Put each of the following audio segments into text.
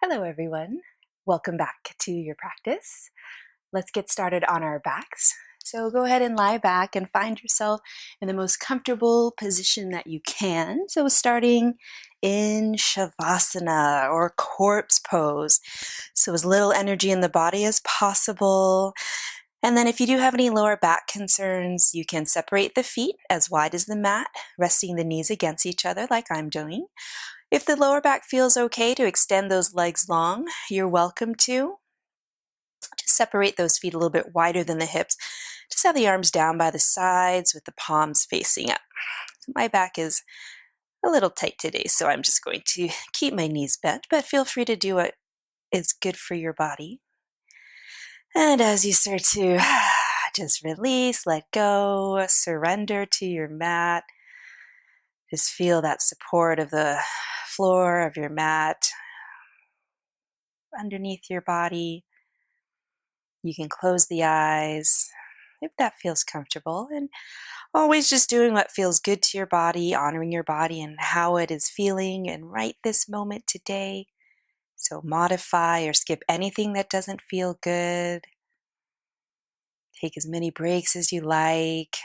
Hello, everyone. Welcome back to your practice. Let's get started on our backs. So go ahead and lie back and find yourself in the most comfortable position that you can. So starting in Shavasana or corpse pose. So as little energy in the body as possible. And then if you do have any lower back concerns, you can separate the feet as wide as the mat, resting the knees against each other like I'm doing. If the lower back feels okay to extend those legs long, you're welcome to. Just separate those feet a little bit wider than the hips. Just have the arms down by the sides with the palms facing up. My back is a little tight today, so I'm just going to keep my knees bent, but feel free to do what is good for your body. And as you start to just release, let go, surrender to your mat, just feel that support of the floor of your mat underneath your body. You can close the eyes if that feels comfortable, and always just doing what feels good to your body, honoring your body and how it is feeling and right this moment today. So modify or skip anything that doesn't feel good. Take as many breaks as you like.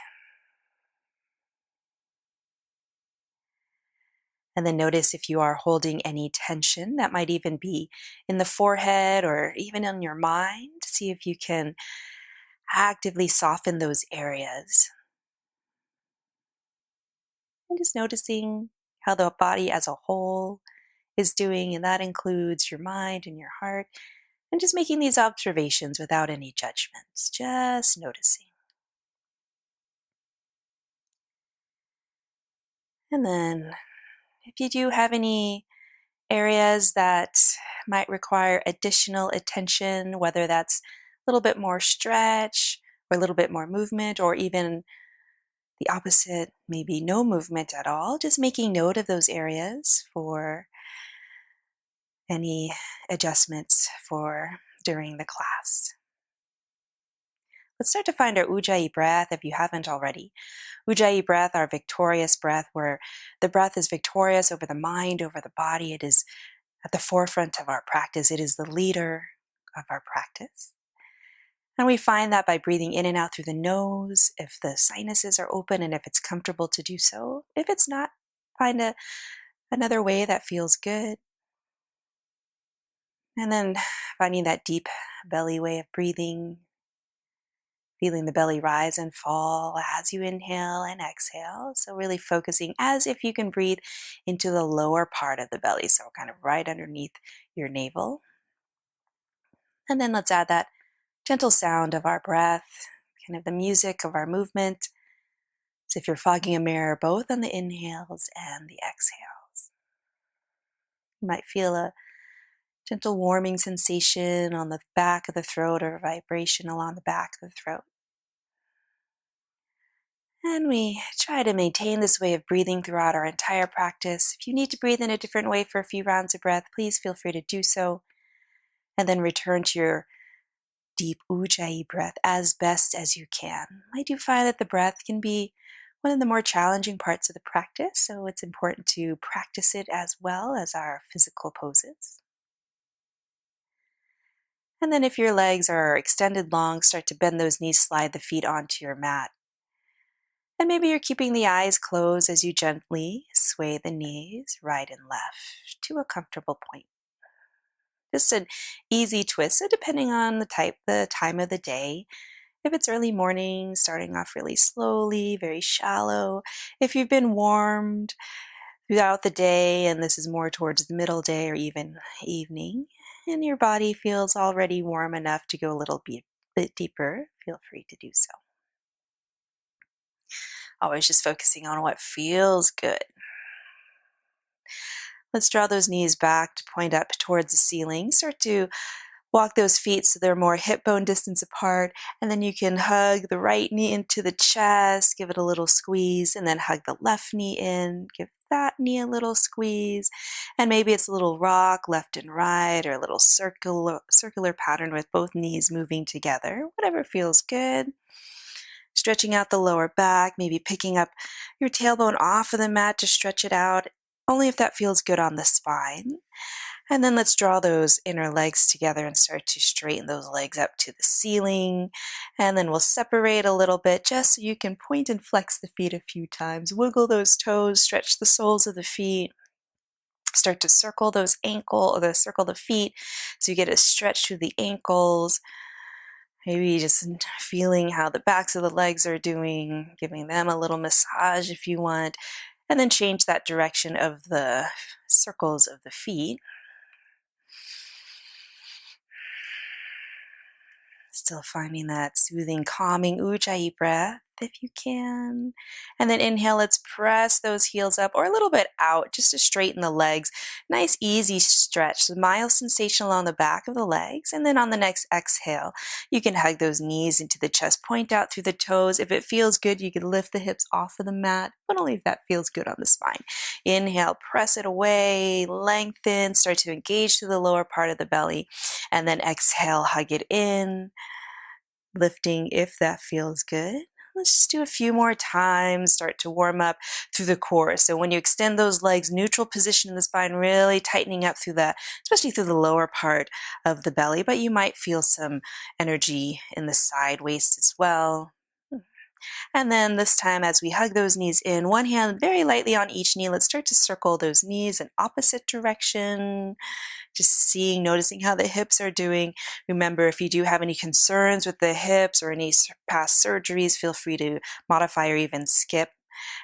And then notice if you are holding any tension. That might even be in the forehead or even in your mind. See if you can actively soften those areas. And just noticing how the body as a whole is doing, and that includes your mind and your heart, and just making these observations without any judgments, just noticing. And then if you do have any areas that might require additional attention, whether that's a little bit more stretch or a little bit more movement, or even the opposite, maybe no movement at all, just making note of those areas for any adjustments for during the class. Let's start to find our Ujayi breath if you haven't already. Ujayi breath, our victorious breath, where the breath is victorious over the mind, over the body. It is at the forefront of our practice. It is the leader of our practice. And we find that by breathing in and out through the nose, if the sinuses are open and if it's comfortable to do so. If it's not, find another way that feels good. And then finding that deep belly way of breathing, feeling the belly rise and fall as you inhale and exhale. So really focusing as if you can breathe into the lower part of the belly, so kind of right underneath your navel. And then let's add that gentle sound of our breath, kind of the music of our movement. So if you're fogging a mirror, both on the inhales and the exhales. You might feel a gentle warming sensation on the back of the throat or a vibration along the back of the throat. And we try to maintain this way of breathing throughout our entire practice. If you need to breathe in a different way for a few rounds of breath, please feel free to do so. And then return to your deep Ujayi breath as best as you can. I do find that the breath can be one of the more challenging parts of the practice, so it's important to practice it as well as our physical poses. And then if your legs are extended long, start to bend those knees, slide the feet onto your mat. And maybe you're keeping the eyes closed as you gently sway the knees right and left to a comfortable point. Just an easy twist, so depending on the time of the day. If it's early morning, starting off really slowly, very shallow. If you've been warmed throughout the day and this is more towards the middle day or even evening, and your body feels already warm enough to go a little bit deeper, feel free to do so. Always just focusing on what feels good. Let's draw those knees back to point up towards the ceiling. Start to walk those feet so they're more hip bone distance apart, and then you can hug the right knee into the chest, give it a little squeeze, and then hug the left knee in, give that knee a little squeeze, and maybe it's a little rock left and right, or a little circular pattern with both knees moving together, whatever feels good. Stretching out the lower back, maybe picking up your tailbone off of the mat to stretch it out, only if that feels good on the spine. And then let's draw those inner legs together and start to straighten those legs up to the ceiling. And then we'll separate a little bit just so you can point and flex the feet a few times. Wiggle those toes, stretch the soles of the feet. Start to circle those circle the feet so you get a stretch through the ankles. Maybe just feeling how the backs of the legs are doing, giving them a little massage if you want, and then change that direction of the circles of the feet. Still finding that soothing, calming Ujayi breath if you can. And then inhale, let's press those heels up or a little bit out just to straighten the legs. Nice, easy stretch. So mild sensation along the back of the legs. And then on the next exhale, you can hug those knees into the chest, point out through the toes. If it feels good, you can lift the hips off of the mat, but only if that feels good on the spine. Inhale, press it away, lengthen, start to engage through the lower part of the belly. And then exhale, hug it in. Lifting if that feels good. Let's just do a few more times. Start to warm up through the core. So when you extend those legs, neutral position in the spine, really tightening up through especially through the lower part of the belly, but you might feel some energy in the side waist as well. And then this time as we hug those knees in, one hand very lightly on each knee, let's start to circle those knees in opposite direction. Just noticing how the hips are doing. Remember, if you do have any concerns with the hips or any past surgeries, feel free to modify or even skip,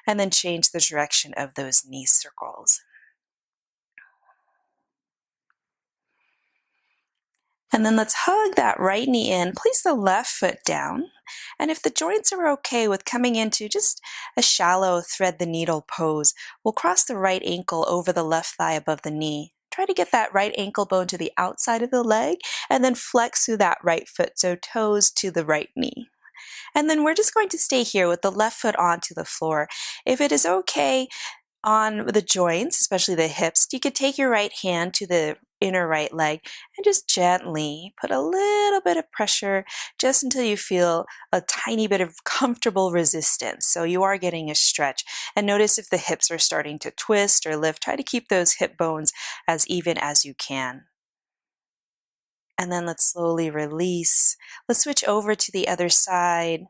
and then change the direction of those knee circles. And then let's hug that right knee in, place the left foot down. And if the joints are okay with coming into just a shallow thread the needle pose, we'll cross the right ankle over the left thigh above the knee. Try to get that right ankle bone to the outside of the leg and then flex through that right foot, so toes to the right knee. And then we're just going to stay here with the left foot onto the floor. If it is okay on the joints, especially the hips, you could take your right hand to the inner right leg and just gently put a little bit of pressure just until you feel a tiny bit of comfortable resistance. So you are getting a stretch. And notice if the hips are starting to twist or lift. Try to keep those hip bones as even as you can. And then let's slowly release. Let's switch over to the other side.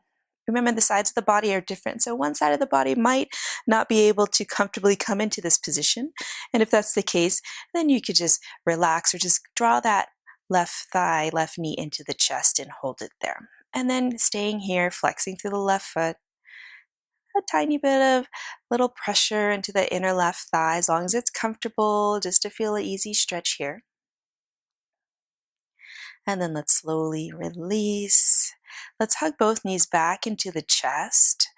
Remember, the sides of the body are different, so one side of the body might not be able to comfortably come into this position. And if that's the case, then you could just relax or just draw that left thigh, left knee into the chest and hold it there. And then staying here, flexing through the left foot. A tiny bit of little pressure into the inner left thigh, as long as it's comfortable, just to feel an easy stretch here. And then let's slowly release. Let's hug both knees back into the chest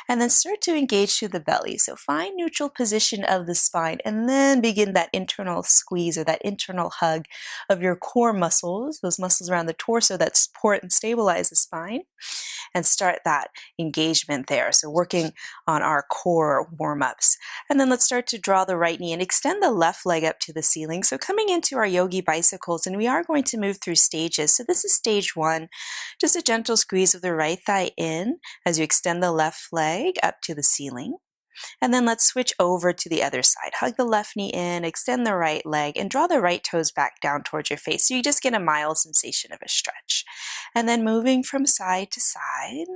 and then start to engage through the belly. So find neutral position of the spine and then begin that internal squeeze or that internal hug of your core muscles, those muscles around the torso that support and stabilize the spine, and start that engagement there. So working on our core warm-ups. And then let's start to draw the right knee and extend the left leg up to the ceiling. So coming into our Yogi Bicycles, and we are going to move through stages. So this is stage 1, just a gentle squeeze of the right thigh in as you extend the left leg up to the ceiling. And then let's switch over to the other side. Hug the left knee in, extend the right leg, and draw the right toes back down towards your face. So you just get a mild sensation of a stretch. And then moving from side to side.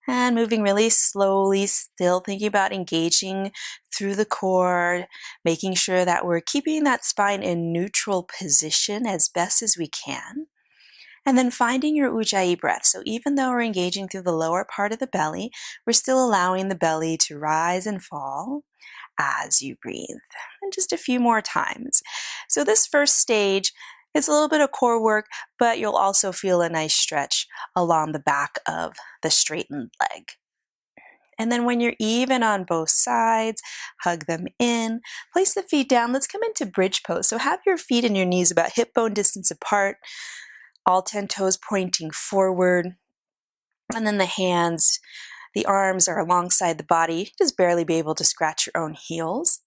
And moving really slowly, still thinking about engaging through the core, making sure that we're keeping that spine in neutral position as best as we can. And then finding your Ujayi breath. So even though we're engaging through the lower part of the belly, we're still allowing the belly to rise and fall as you breathe. And just a few more times. So this first stage, it's a little bit of core work, but you'll also feel a nice stretch along the back of the straightened leg. And then when you're even on both sides, hug them in, place the feet down. Let's come into bridge pose. So have your feet and your knees about hip bone distance apart, all 10 toes pointing forward. And then the hands, the arms are alongside the body, just barely be able to scratch your own heels.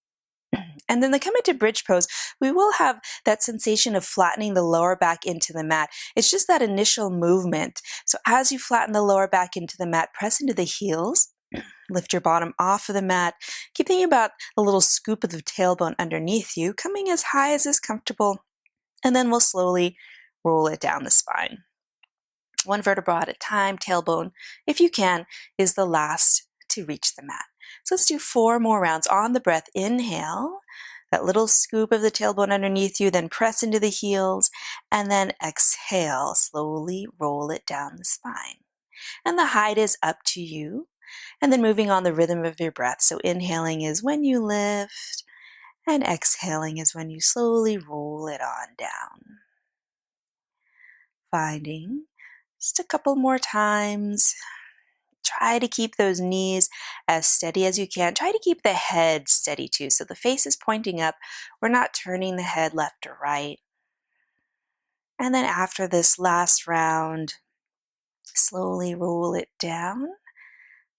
And then they come into bridge pose, we will have that sensation of flattening the lower back into the mat. It's just that initial movement. So as you flatten the lower back into the mat, press into the heels. Lift your bottom off of the mat. Keep thinking about a little scoop of the tailbone underneath you, coming as high as is comfortable. And then we'll slowly roll it down the spine. One vertebra at a time, tailbone, if you can, is the last to reach the mat. So let's do 4 more rounds. On the breath, inhale, that little scoop of the tailbone underneath you, then press into the heels, and then exhale, slowly roll it down the spine. And the height is up to you. And then moving on the rhythm of your breath. So inhaling is when you lift, and exhaling is when you slowly roll it on down. Finding just a couple more times. Try to keep those knees as steady as you can. Try to keep the head steady too. So the face is pointing up. We're not turning the head left or right. And then after this last round, slowly roll it down.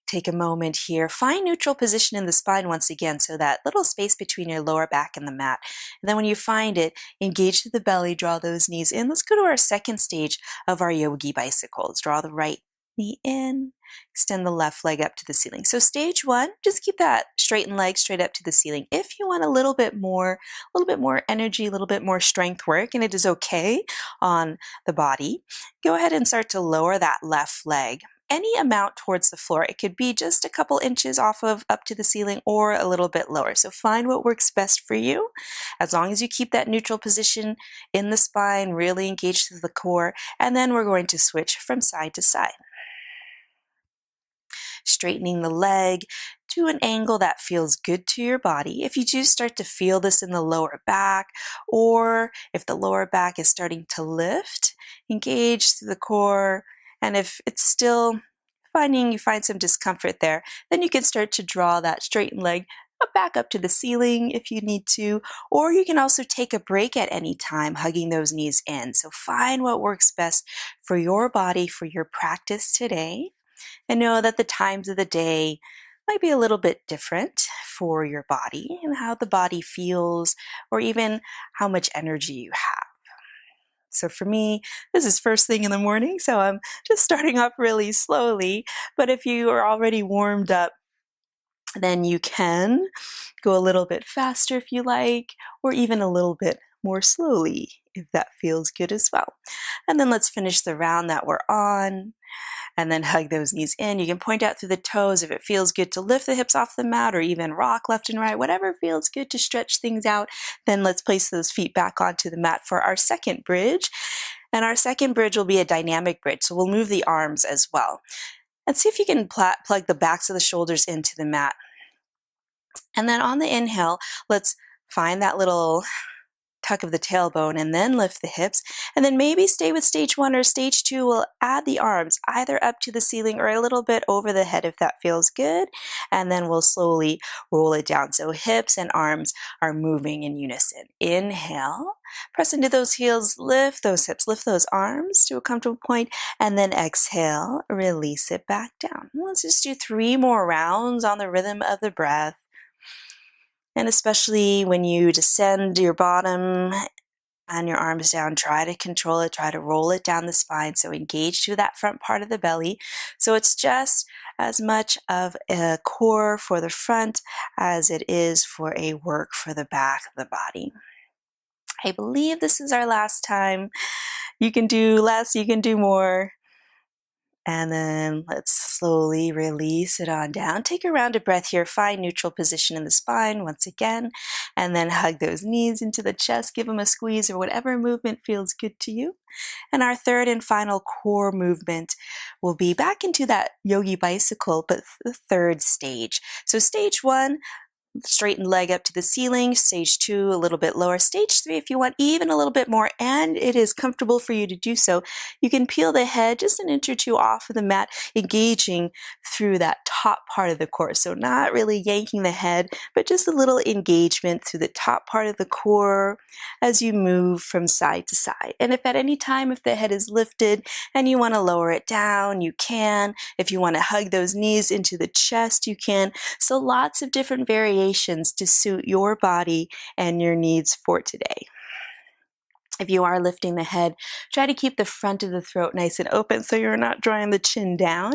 Take a moment here. Find neutral position in the spine once again, so that little space between your lower back and the mat. And then when you find it, engage through the belly, draw those knees in. Let's go to our second stage of our Yogi Bicycles. Draw the right knee in, extend the left leg up to the ceiling. So stage 1, just keep that straightened leg straight up to the ceiling. If you want a little bit more energy, a little bit more strength work, and it is okay on the body, go ahead and start to lower that left leg any amount towards the floor. It could be just a couple inches off of up to the ceiling or a little bit lower. So find what works best for you. As long as you keep that neutral position in the spine, really engaged to the core, and then we're going to switch from side to side. Straightening the leg to an angle that feels good to your body. If you do start to feel this in the lower back, or if the lower back is starting to lift, engage through the core. And if it's still you find some discomfort there, then you can start to draw that straightened leg back up to the ceiling if you need to, or you can also take a break at any time, hugging those knees in. So find what works best for your body, for your practice today, and know that the times of the day might be a little bit different for your body and how the body feels, or even how much energy you have. So for me, this is first thing in the morning, so I'm just starting off really slowly. But if you are already warmed up, then you can go a little bit faster if you like, or even a little bit more slowly if that feels good as well. And then let's finish the round that we're on. And then hug those knees in. You can point out through the toes if it feels good to lift the hips off the mat, or even rock left and right, whatever feels good to stretch things out. Then let's place those feet back onto the mat for our second bridge. And our second bridge will be a dynamic bridge. So we'll move the arms as well. And see if you can plug the backs of the shoulders into the mat. And then on the inhale, let's find that little tuck of the tailbone and then lift the hips, and then maybe stay with stage 1 or stage 2. We'll add the arms either up to the ceiling or a little bit over the head if that feels good, and then we'll slowly roll it down. So hips and arms are moving in unison. Inhale, press into those heels, lift those hips, lift those arms to a comfortable point, and then exhale, release it back down. Let's just do 3 more rounds on the rhythm of the breath. And especially when you descend your bottom and your arms down, try to control it, try to roll it down the spine. So engage through that front part of the belly. So it's just as much of a core for the front as it is for a work for the back of the body. I believe this is our last time. You can do less, you can do more. And then let's slowly release it on down. Take a round of breath here. Find neutral position in the spine once again. And then hug those knees into the chest. Give them a squeeze or whatever movement feels good to you. And our third and final core movement will be back into that Yogi Bicycle, but the third stage. So stage 1, straighten leg up to the ceiling. Stage 2, a little bit lower. Stage 3, if you want even a little bit more, and it is comfortable for you to do so, you can peel the head just an inch or two off of the mat, engaging through that top part of the core. So not really yanking the head, but just a little engagement through the top part of the core as you move from side to side. And if at any time, if the head is lifted and you want to lower it down, you can. If you want to hug those knees into the chest, you can. So lots of different variations to suit your body and your needs for today. If you are lifting the head, try to keep the front of the throat nice and open so you're not drawing the chin down.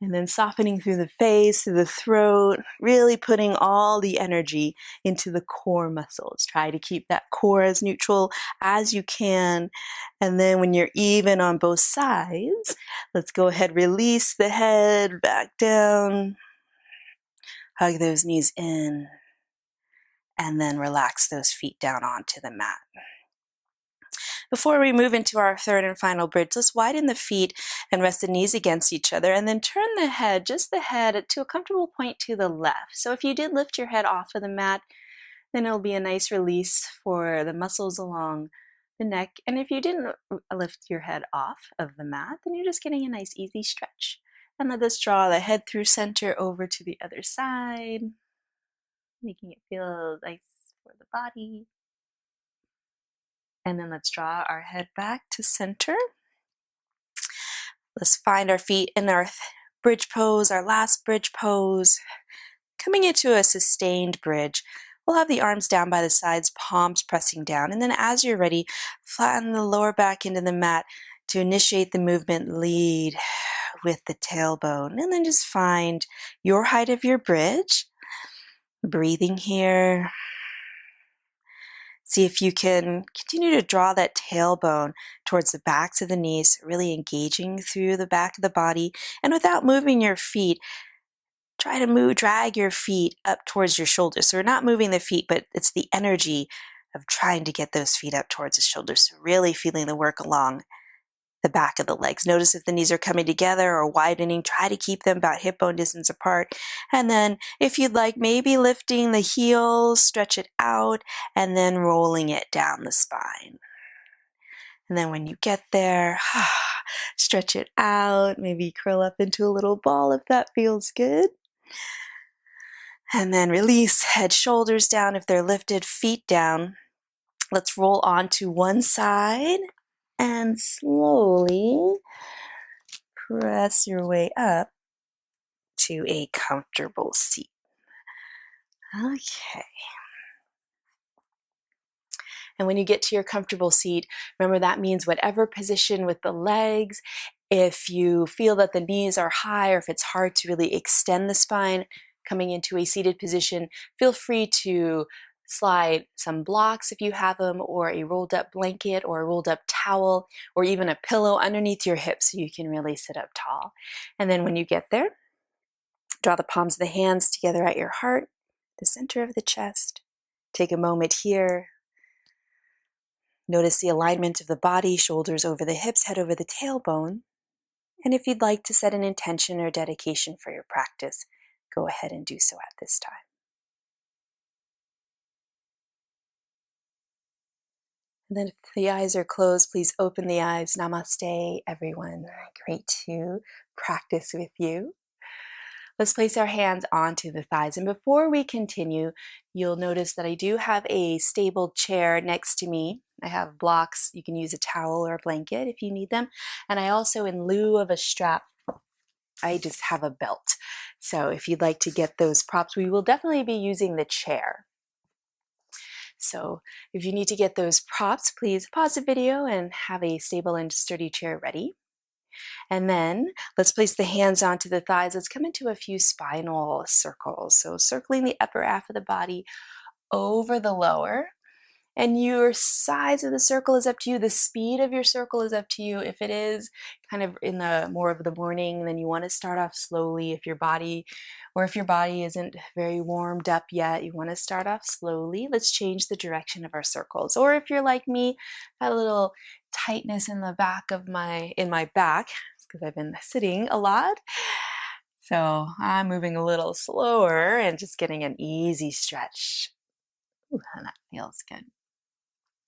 And then softening through the face, through the throat, really putting all the energy into the core muscles. Try to keep that core as neutral as you can. And then when you're even on both sides, let's go ahead, release the head back down. Hug those knees in. And then relax those feet down onto the mat. Before we move into our third and final bridge, let's widen the feet and rest the knees against each other, and then turn the head, just the head, to a comfortable point to the left. So if you did lift your head off of the mat, then it'll be a nice release for the muscles along the neck. And if you didn't lift your head off of the mat, then you're just getting a nice easy stretch. And let us draw the head through center over to the other side, making it feel nice for the body. And then let's draw our head back to center. Let's find our feet in our bridge pose, our last bridge pose. Coming into a sustained bridge, we'll have the arms down by the sides, palms pressing down. And then as you're ready, flatten the lower back into the mat to initiate the movement. Lead with the tailbone. And then just find your height of your bridge. Breathing here. See if you can continue to draw that tailbone towards the backs of the knees, really engaging through the back of the body. And without moving your feet, try to drag your feet up towards your shoulders. So we're not moving the feet, but it's the energy of trying to get those feet up towards the shoulders. So really feeling the work along the back of the legs. Notice if the knees are coming together or widening. Try to keep them about hip bone distance apart. And then if you'd like, maybe lifting the heels, stretch it out, and then rolling it down the spine. And then when you get there, stretch it out. Maybe curl up into a little ball if that feels good. And then release, head, shoulders down if they're lifted, feet down. Let's roll onto one side and slowly press your way up to a comfortable seat. Okay. And when you get to your comfortable seat, remember that means whatever position with the legs. If you feel that the knees are high or if it's hard to really extend the spine, coming into a seated position, feel free to slide some blocks if you have them, or a rolled up blanket or a rolled up towel, or even a pillow underneath your hips so you can really sit up tall. And then when you get there, draw the palms of the hands together at your heart, the center of the chest. Take a moment here. Notice the alignment of the body, shoulders over the hips, head over the tailbone. And if you'd like to set an intention or dedication for your practice, go ahead and do so at this time. And then if the eyes are closed, please open the eyes. Namaste, everyone. Great to practice with you. Let's place our hands onto the thighs. And before we continue, you'll notice that I do have a stable chair next to me. I have blocks. You can use a towel or a blanket if you need them. And I also, in lieu of a strap, I just have a belt. So if you'd like to get those props, we will definitely be using the chair. So if you need to get those props, please pause the video and have a stable and sturdy chair ready. And then let's place the hands onto the thighs. Let's come into a few spinal circles. So circling the upper half of the body over the lower. And your size of the circle is up to you. The speed of your circle is up to you. If it is kind of in the more of the morning, then you want to start off slowly. If your body isn't very warmed up yet, you want to start off slowly. Let's change the direction of our circles. Or if you're like me, got a little tightness in the back of my back, because I've been sitting a lot. So I'm moving a little slower and just getting an easy stretch. Ooh, and that feels good.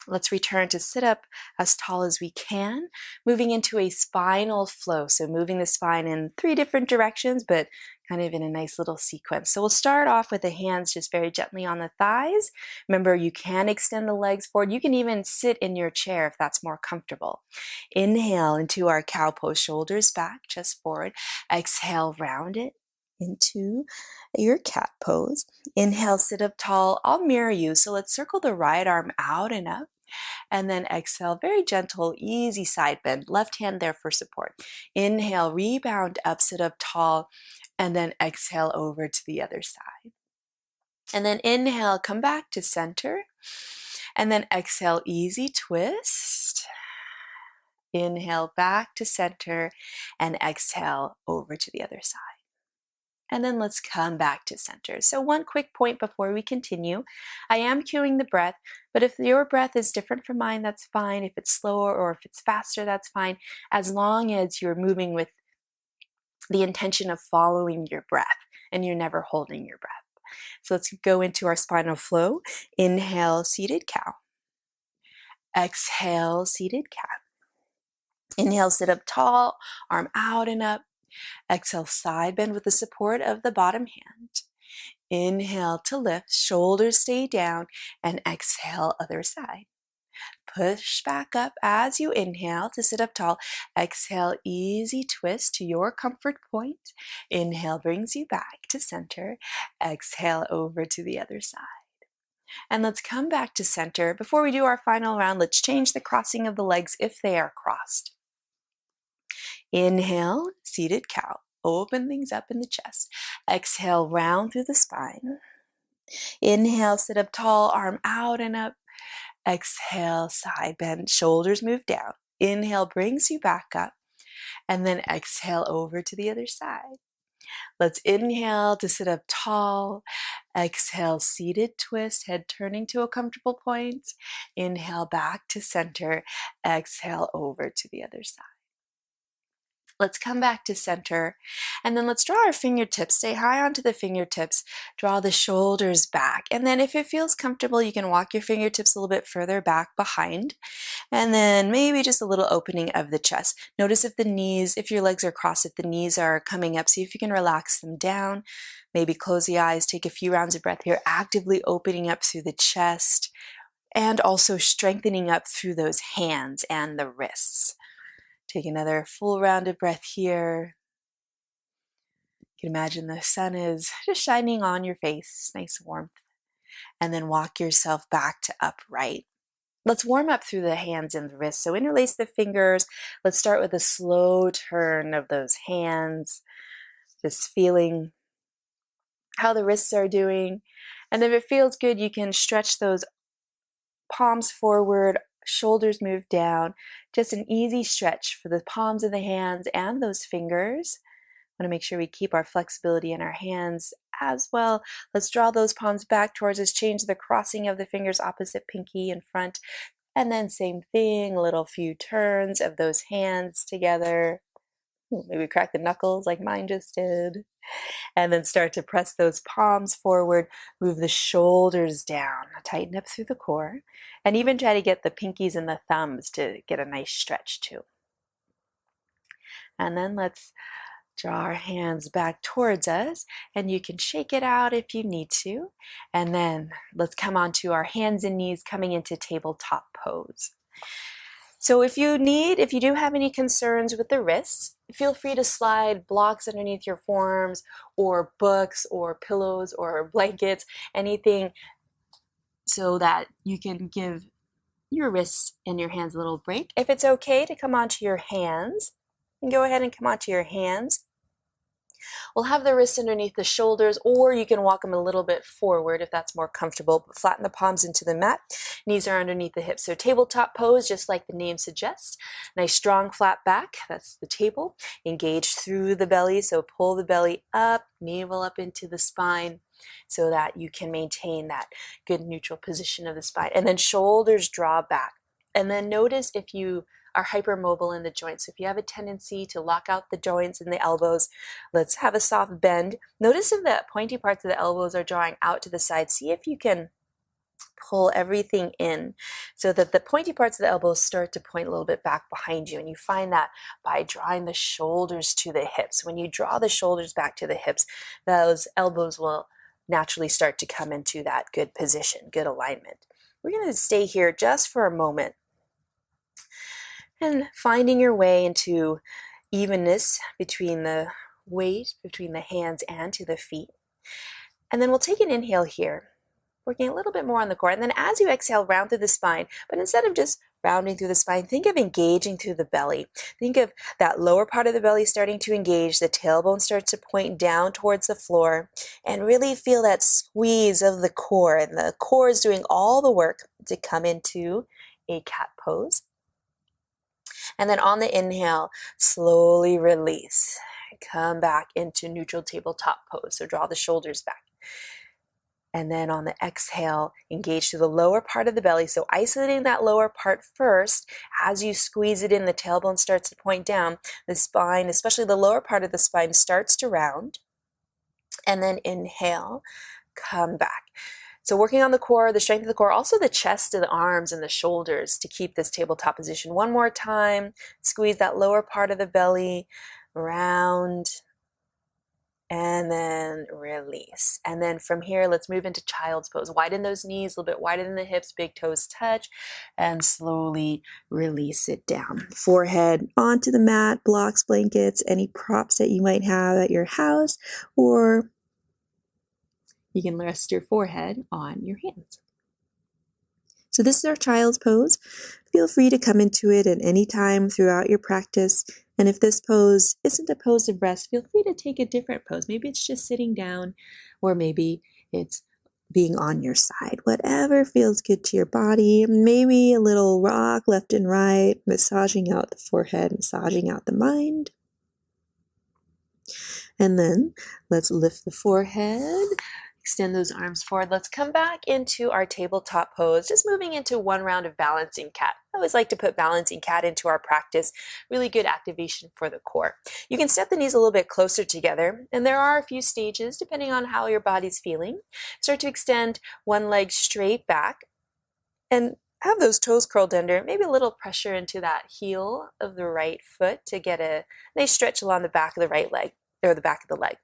Let's return to sit up as tall as we can, moving into a spinal flow. So moving the spine in 3 different directions, but kind of in a nice little sequence. So we'll start off with the hands just very gently on the thighs. Remember, you can extend the legs forward. You can even sit in your chair if that's more comfortable. Inhale into our cow pose, shoulders back, chest forward. Exhale, round it into your cat pose. Inhale, sit up tall. I'll mirror you. So let's circle the right arm out and up. And then exhale, very gentle, easy side bend. Left hand there for support. Inhale, rebound up, sit up tall, and then exhale over to the other side. And then inhale, come back to center. And then exhale, easy twist. Inhale back to center and exhale over to the other side. And then let's come back to center. So one quick point before we continue. I am cueing the breath, but if your breath is different from mine, that's fine. If it's slower or if it's faster, that's fine. As long as you're moving with the intention of following your breath and you're never holding your breath. So let's go into our spinal flow. Inhale, seated cow. Exhale, seated cat. Inhale, sit up tall, arm out and up. Exhale, side bend with the support of the bottom hand. Inhale to lift, shoulders stay down, and exhale, other side. Push back up as you inhale to sit up tall. Exhale, easy twist to your comfort point. Inhale brings you back to center. Exhale over to the other side. And let's come back to center. Before we do our final round, let's change the crossing of the legs if they are crossed. Inhale, seated cow. Open things up in the chest. Exhale, round through the spine. Inhale, sit up tall, arm out and up. Exhale, side bend, shoulders move down. Inhale brings you back up. And then exhale over to the other side. Let's inhale to sit up tall. Exhale, seated twist, head turning to a comfortable point. Inhale back to center. Exhale over to the other side. Let's come back to center, and then let's draw our fingertips. Stay high onto the fingertips. Draw the shoulders back, and then if it feels comfortable, you can walk your fingertips a little bit further back behind, and then maybe just a little opening of the chest. Notice if the knees, if your legs are crossed, if the knees are coming up, see if you can relax them down. Maybe close the eyes, take a few rounds of breath here, actively opening up through the chest, and also strengthening up through those hands and the wrists. Take another full round of breath here. You can imagine the sun is just shining on your face, nice warmth. And then walk yourself back to upright. Let's warm up through the hands and the wrists. So interlace the fingers. Let's start with a slow turn of those hands. Just feeling how the wrists are doing. And if it feels good, you can stretch those palms forward, shoulders move down. Just an easy stretch for the palms of the hands and those fingers. I want to make sure we keep our flexibility in our hands as well. Let's draw those palms back towards us. Change the crossing of the fingers opposite pinky in front. And then same thing, a little few turns of those hands together. Maybe crack the knuckles like mine just did. And then start to press those palms forward, move the shoulders down, tighten up through the core, and even try to get the pinkies and the thumbs to get a nice stretch too. And then let's draw our hands back towards us, and you can shake it out if you need to. And then let's come onto our hands and knees coming into tabletop pose. So if you do have any concerns with the wrists, feel free to slide blocks underneath your forearms or books or pillows or blankets, anything so that you can give your wrists and your hands a little break. If it's okay to come onto your hands, then go ahead and come onto your hands. We'll have the wrists underneath the shoulders, or you can walk them a little bit forward if that's more comfortable. But flatten the palms into the mat. Knees are underneath the hips. So tabletop pose, just like the name suggests. Nice strong flat back, that's the table. Engage through the belly, so pull the belly up, navel up into the spine so that you can maintain that good neutral position of the spine. And then shoulders draw back. And then notice if you are hypermobile in the joints. So if you have a tendency to lock out the joints and the elbows, let's have a soft bend. Notice if the pointy parts of the elbows are drawing out to the side. See if you can pull everything in so that the pointy parts of the elbows start to point a little bit back behind you. And you find that by drawing the shoulders to the hips. When you draw the shoulders back to the hips, those elbows will naturally start to come into that good position, good alignment. We're going to stay here just for a moment and finding your way into evenness between the weight, between the hands and to the feet. And then we'll take an inhale here. working a little bit more on the core. And then as you exhale, round through the spine, but instead of just rounding through the spine, think of engaging through the belly. Think of that lower part of the belly starting to engage, the tailbone starts to point down towards the floor, and really feel that squeeze of the core. And the core is doing all the work to come into a cat pose. And then on the inhale, slowly release. Come back into neutral tabletop pose. So draw the shoulders back. And then on the exhale, engage through the lower part of the belly. So isolating that lower part first. As you squeeze it in, the tailbone starts to point down. The spine, especially the lower part of the spine, starts to round. And then inhale, come back. So working on the core, the strength of the core, also the chest and the arms and the shoulders to keep this tabletop position. One more time, squeeze that lower part of the belly, round, and then release. And then from here, let's move into child's pose. Widen those knees, a little bit wider than the hips, big toes touch, and slowly release it down. Forehead onto the mat, blocks, blankets, any props that you might have at your house, or you can rest your forehead on your hands. So this is our child's pose. Feel free to come into it at any time throughout your practice. And if this pose isn't a pose of rest, feel free to take a different pose. Maybe it's just sitting down, or maybe it's being on your side. Whatever feels good to your body. Maybe a little rock left and right, massaging out the forehead, massaging out the mind. And then let's lift the forehead. Extend those arms forward. Let's come back into our tabletop pose, just moving into one round of balancing cat. I always like to put balancing cat into our practice. Really good activation for the core. You can step the knees a little bit closer together, and there are a few stages depending on how your body's feeling. Start to extend one leg straight back and have those toes curled under, maybe a little pressure into that heel of the right foot to get a nice stretch along the back of the right leg, or the back of the leg.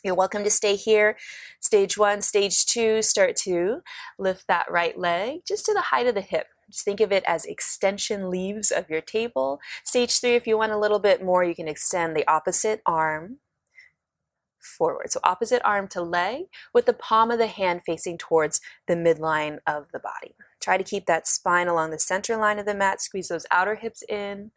You're welcome to stay here. Stage 1, stage 2, start to lift that right leg just to the height of the hip. Just think of it as extension leaves of your table. Stage 3, if you want a little bit more, you can extend the opposite arm forward. So opposite arm to leg with the palm of the hand facing towards the midline of the body. Try to keep that spine along the center line of the mat. Squeeze those outer hips in.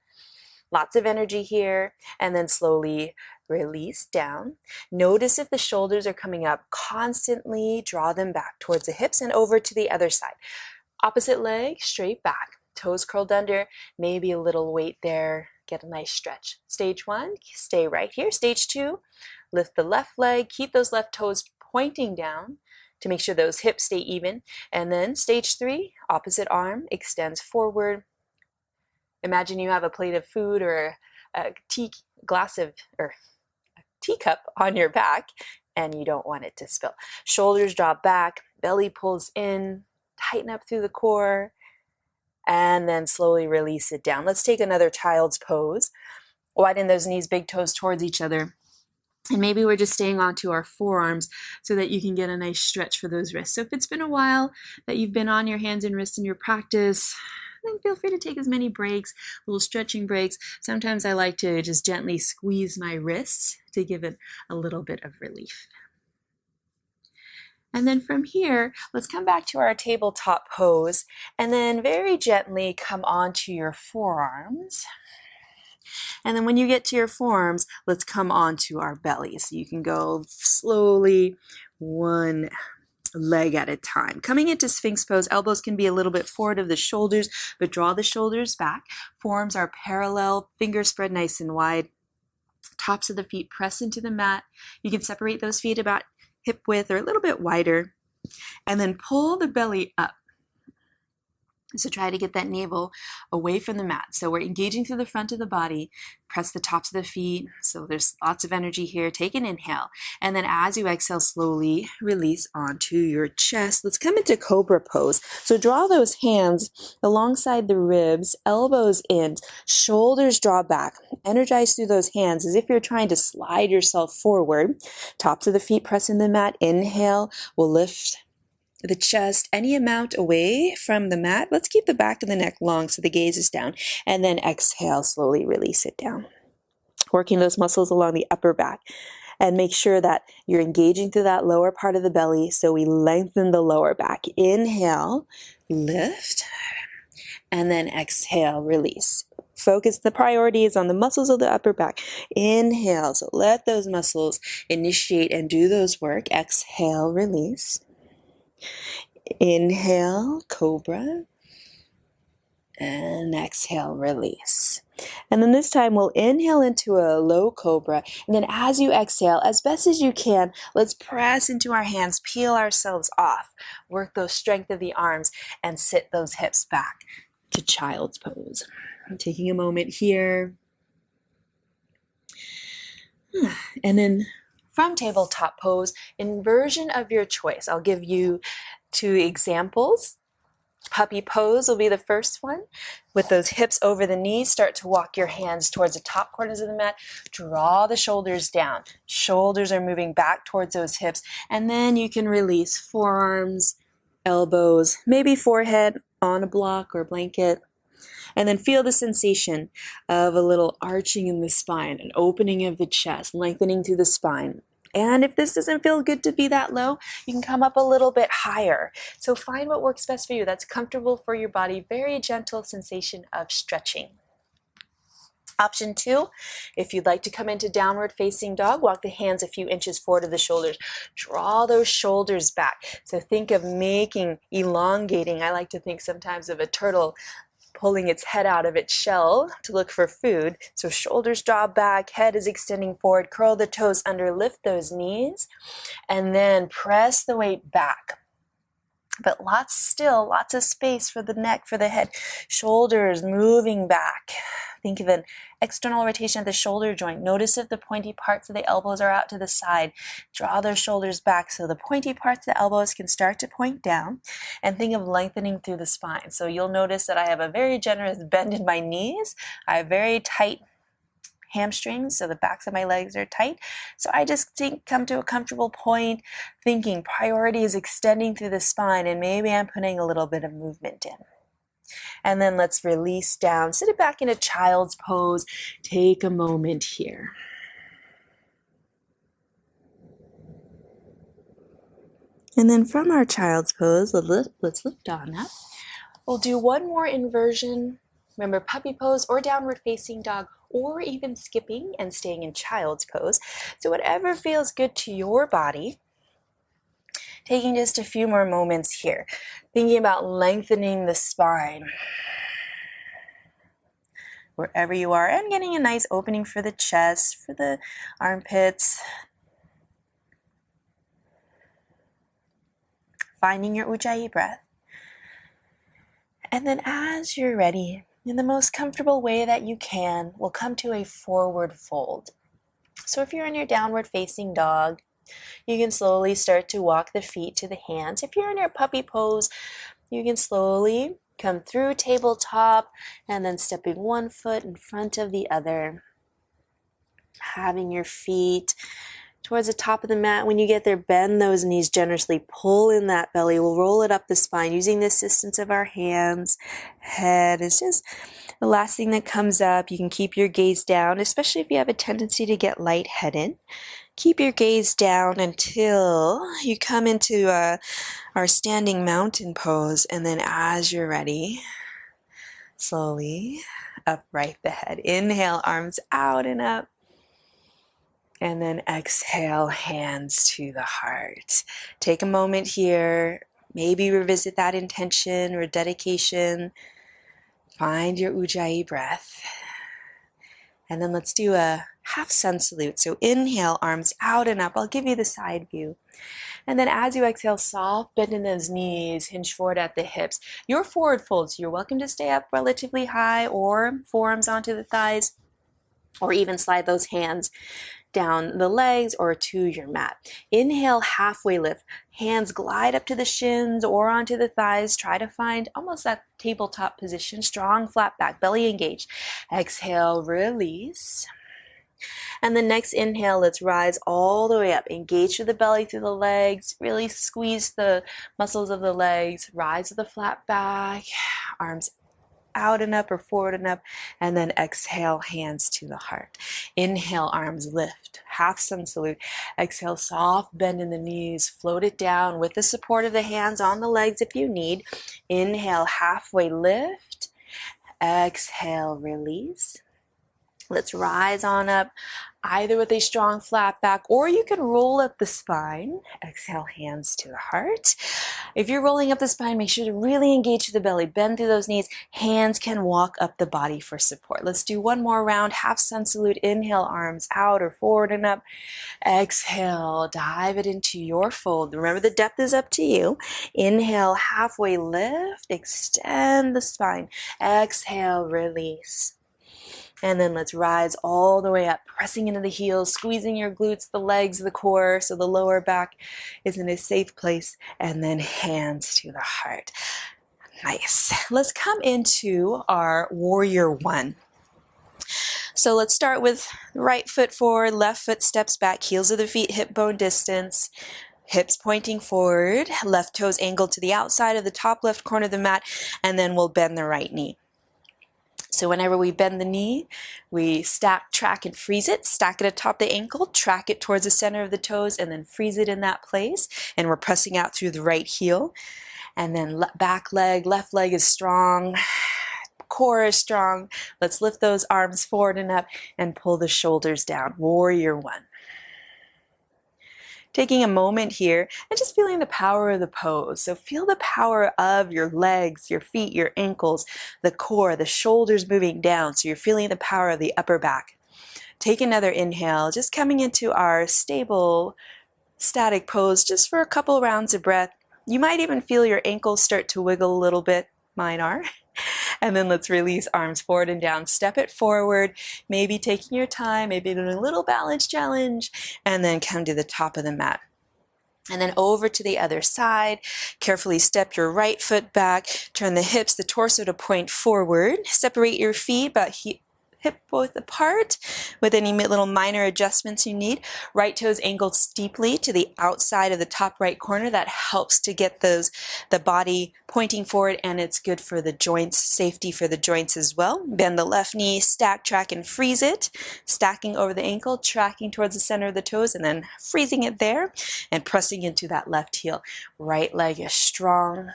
Lots of energy here, and then slowly release down. Notice if the shoulders are coming up. Constantly draw them back towards the hips and over to the other side. Opposite leg, straight back. Toes curled under, maybe a little weight there. Get a nice stretch. Stage 1, stay right here. Stage 2, lift the left leg. Keep those left toes pointing down to make sure those hips stay even. And then stage 3, opposite arm extends forward. Imagine you have a plate of food or a teacup on your back, and you don't want it to spill. Shoulders drop back, belly pulls in, tighten up through the core, and then slowly release it down. Let's take another child's pose. Widen those knees, big toes towards each other. And maybe we're just staying onto our forearms so that you can get a nice stretch for those wrists. So if it's been a while that you've been on your hands and wrists in your practice, then feel free to take as many breaks, little stretching breaks. Sometimes I like to just gently squeeze my wrists to give it a little bit of relief. And then from here, let's come back to our tabletop pose and then very gently come onto your forearms. And then when you get to your forearms, let's come onto our belly. So you can go slowly, one leg at a time. Coming into Sphinx Pose, elbows can be a little bit forward of the shoulders, but draw the shoulders back. Forearms are parallel, fingers spread nice and wide. Tops of the feet press into the mat. You can separate those feet about hip width or a little bit wider, and then pull the belly up. So try to get that navel away from the mat. So we're engaging through the front of the body. Press the tops of the feet. So there's lots of energy here. Take an inhale. And then as you exhale, slowly release onto your chest. Let's come into Cobra Pose. So draw those hands alongside the ribs, elbows in, shoulders draw back. Energize through those hands as if you're trying to slide yourself forward. Tops of the feet press in the mat. Inhale. We'll lift the chest any amount away from the mat. Let's keep the back of the neck long so the gaze is down. And then exhale, slowly release it down. Working those muscles along the upper back. And make sure that you're engaging through that lower part of the belly, so we lengthen the lower back. Inhale, lift, and then exhale, release. Focus, the priority is on the muscles of the upper back. Inhale, so let those muscles initiate and do those work. Exhale, release. Inhale, cobra. And exhale, release. And then this time we'll inhale into a low cobra. And then as you exhale, as best as you can, let's press into our hands, peel ourselves off. Work those strength of the arms and sit those hips back to child's pose. I'm taking a moment here. And then from tabletop pose, inversion of your choice. I'll give you 2 examples. Puppy pose will be the first one. With those hips over the knees, start to walk your hands towards the top corners of the mat. Draw the shoulders down. Shoulders are moving back towards those hips. And then you can release forearms, elbows, maybe forehead on a block or blanket. And then feel the sensation of a little arching in the spine, an opening of the chest, lengthening through the spine. And if this doesn't feel good to be that low, you can come up a little bit higher. So find what works best for you. That's comfortable for your body. Very gentle sensation of stretching. Option 2, if you'd like to come into downward facing dog, walk the hands a few inches forward of the shoulders. Draw those shoulders back. So think of elongating. I like to think sometimes of a turtle pulling its head out of its shell to look for food. So shoulders draw back, head is extending forward, curl the toes under, lift those knees, and then press the weight back. But lots of space for the neck, for the head. Shoulders moving back. Think of an external rotation of the shoulder joint. Notice if the pointy parts of the elbows are out to the side. Draw those shoulders back so the pointy parts of the elbows can start to point down. And think of lengthening through the spine. So you'll notice that I have a very generous bend in my knees. I have very tight hamstrings, so the backs of my legs are tight. So I just come to a comfortable point, thinking priority is extending through the spine, and maybe I'm putting a little bit of movement in. And then let's release down, sit it back into child's pose. Take a moment here. And then from our child's pose, let's lift on up. We'll do one more inversion. Remember, puppy pose or downward facing dog, or even skipping and staying in child's pose. So whatever feels good to your body. Taking just a few more moments here, thinking about lengthening the spine wherever you are, and getting a nice opening for the chest, for the armpits. Finding your Ujayi breath. And then as you're ready, in the most comfortable way that you can, we'll come to a forward fold. So if you're in your downward facing dog, you can slowly start to walk the feet to the hands. If you're in your puppy pose, you can slowly come through tabletop and then stepping one foot in front of the other. Having your feet towards the top of the mat. When you get there, bend those knees generously. Pull in that belly. We'll roll it up the spine using the assistance of our hands. Head is just the last thing that comes up. You can keep your gaze down, especially if you have a tendency to get lightheaded. Keep your gaze down until you come into our standing mountain pose. And then as you're ready, slowly upright the head. Inhale, arms out and up. And then exhale, hands to the heart. Take a moment here. Maybe revisit that intention or dedication. Find your Ujayi breath. And then let's do a half sun salute. So inhale, arms out and up. I'll give you the side view. And then as you exhale, soft bend in those knees, hinge forward at the hips. Your forward folds, you're welcome to stay up relatively high or forearms onto the thighs, or even slide those hands down the legs or to your mat. Inhale, halfway lift. Hands glide up to the shins or onto the thighs. Try to find almost that tabletop position. Strong flat back, belly engaged. Exhale, release. And the next inhale, let's rise all the way up. Engage through the belly, through the legs. Really squeeze the muscles of the legs. Rise with a flat back. Arms out and up or forward and up, and then exhale, hands to the heart. Inhale, arms lift, half sun salute. Exhale, soft bend in the knees, float it down with the support of the hands on the legs if you need. Inhale, halfway lift. Exhale, release. Let's rise on up, either with a strong flat back, or you can roll up the spine. Exhale, hands to the heart. If you're rolling up the spine, make sure to really engage the belly, bend through those knees. Hands can walk up the body for support. Let's do one more round, half sun salute. Inhale, arms out or forward and up. Exhale, dive it into your fold. Remember, the depth is up to you. Inhale, halfway lift, extend the spine. Exhale, release. And then let's rise all the way up, pressing into the heels, squeezing your glutes, the legs, the core, so the lower back is in a safe place. And then hands to the heart. Nice. Let's come into our warrior one. So let's start with right foot forward, left foot steps back, heels of the feet, hip bone distance. Hips pointing forward, left toes angled to the outside of the top left corner of the mat, and then we'll bend the right knee. So whenever we bend the knee, we stack, track, and freeze it. Stack it atop the ankle, track it towards the center of the toes, and then freeze it in that place. And we're pressing out through the right heel. And then back leg, left leg is strong. Core is strong. Let's lift those arms forward and up and pull the shoulders down. Warrior one. Taking a moment here and just feeling the power of the pose. So feel the power of your legs, your feet, your ankles, the core, the shoulders moving down. So you're feeling the power of the upper back. Take another inhale, just coming into our stable, static pose just for a couple rounds of breath. You might even feel your ankles start to wiggle a little bit. Mine are. And then let's release, arms forward and down. Step it forward, maybe taking your time, maybe doing a little balance challenge, and then come to the top of the mat. And then over to the other side. Carefully step your right foot back, turn the hips, the torso to point forward. Separate your feet, about hip width apart with any little minor adjustments you need. Right toes angled steeply to the outside of the top right corner. That helps to get the body pointing forward, and it's good for the joints, safety for the joints as well. Bend the left knee, stack, track, and freeze it. Stacking over the ankle, tracking towards the center of the toes, and then freezing it there and pressing into that left heel. Right leg is strong.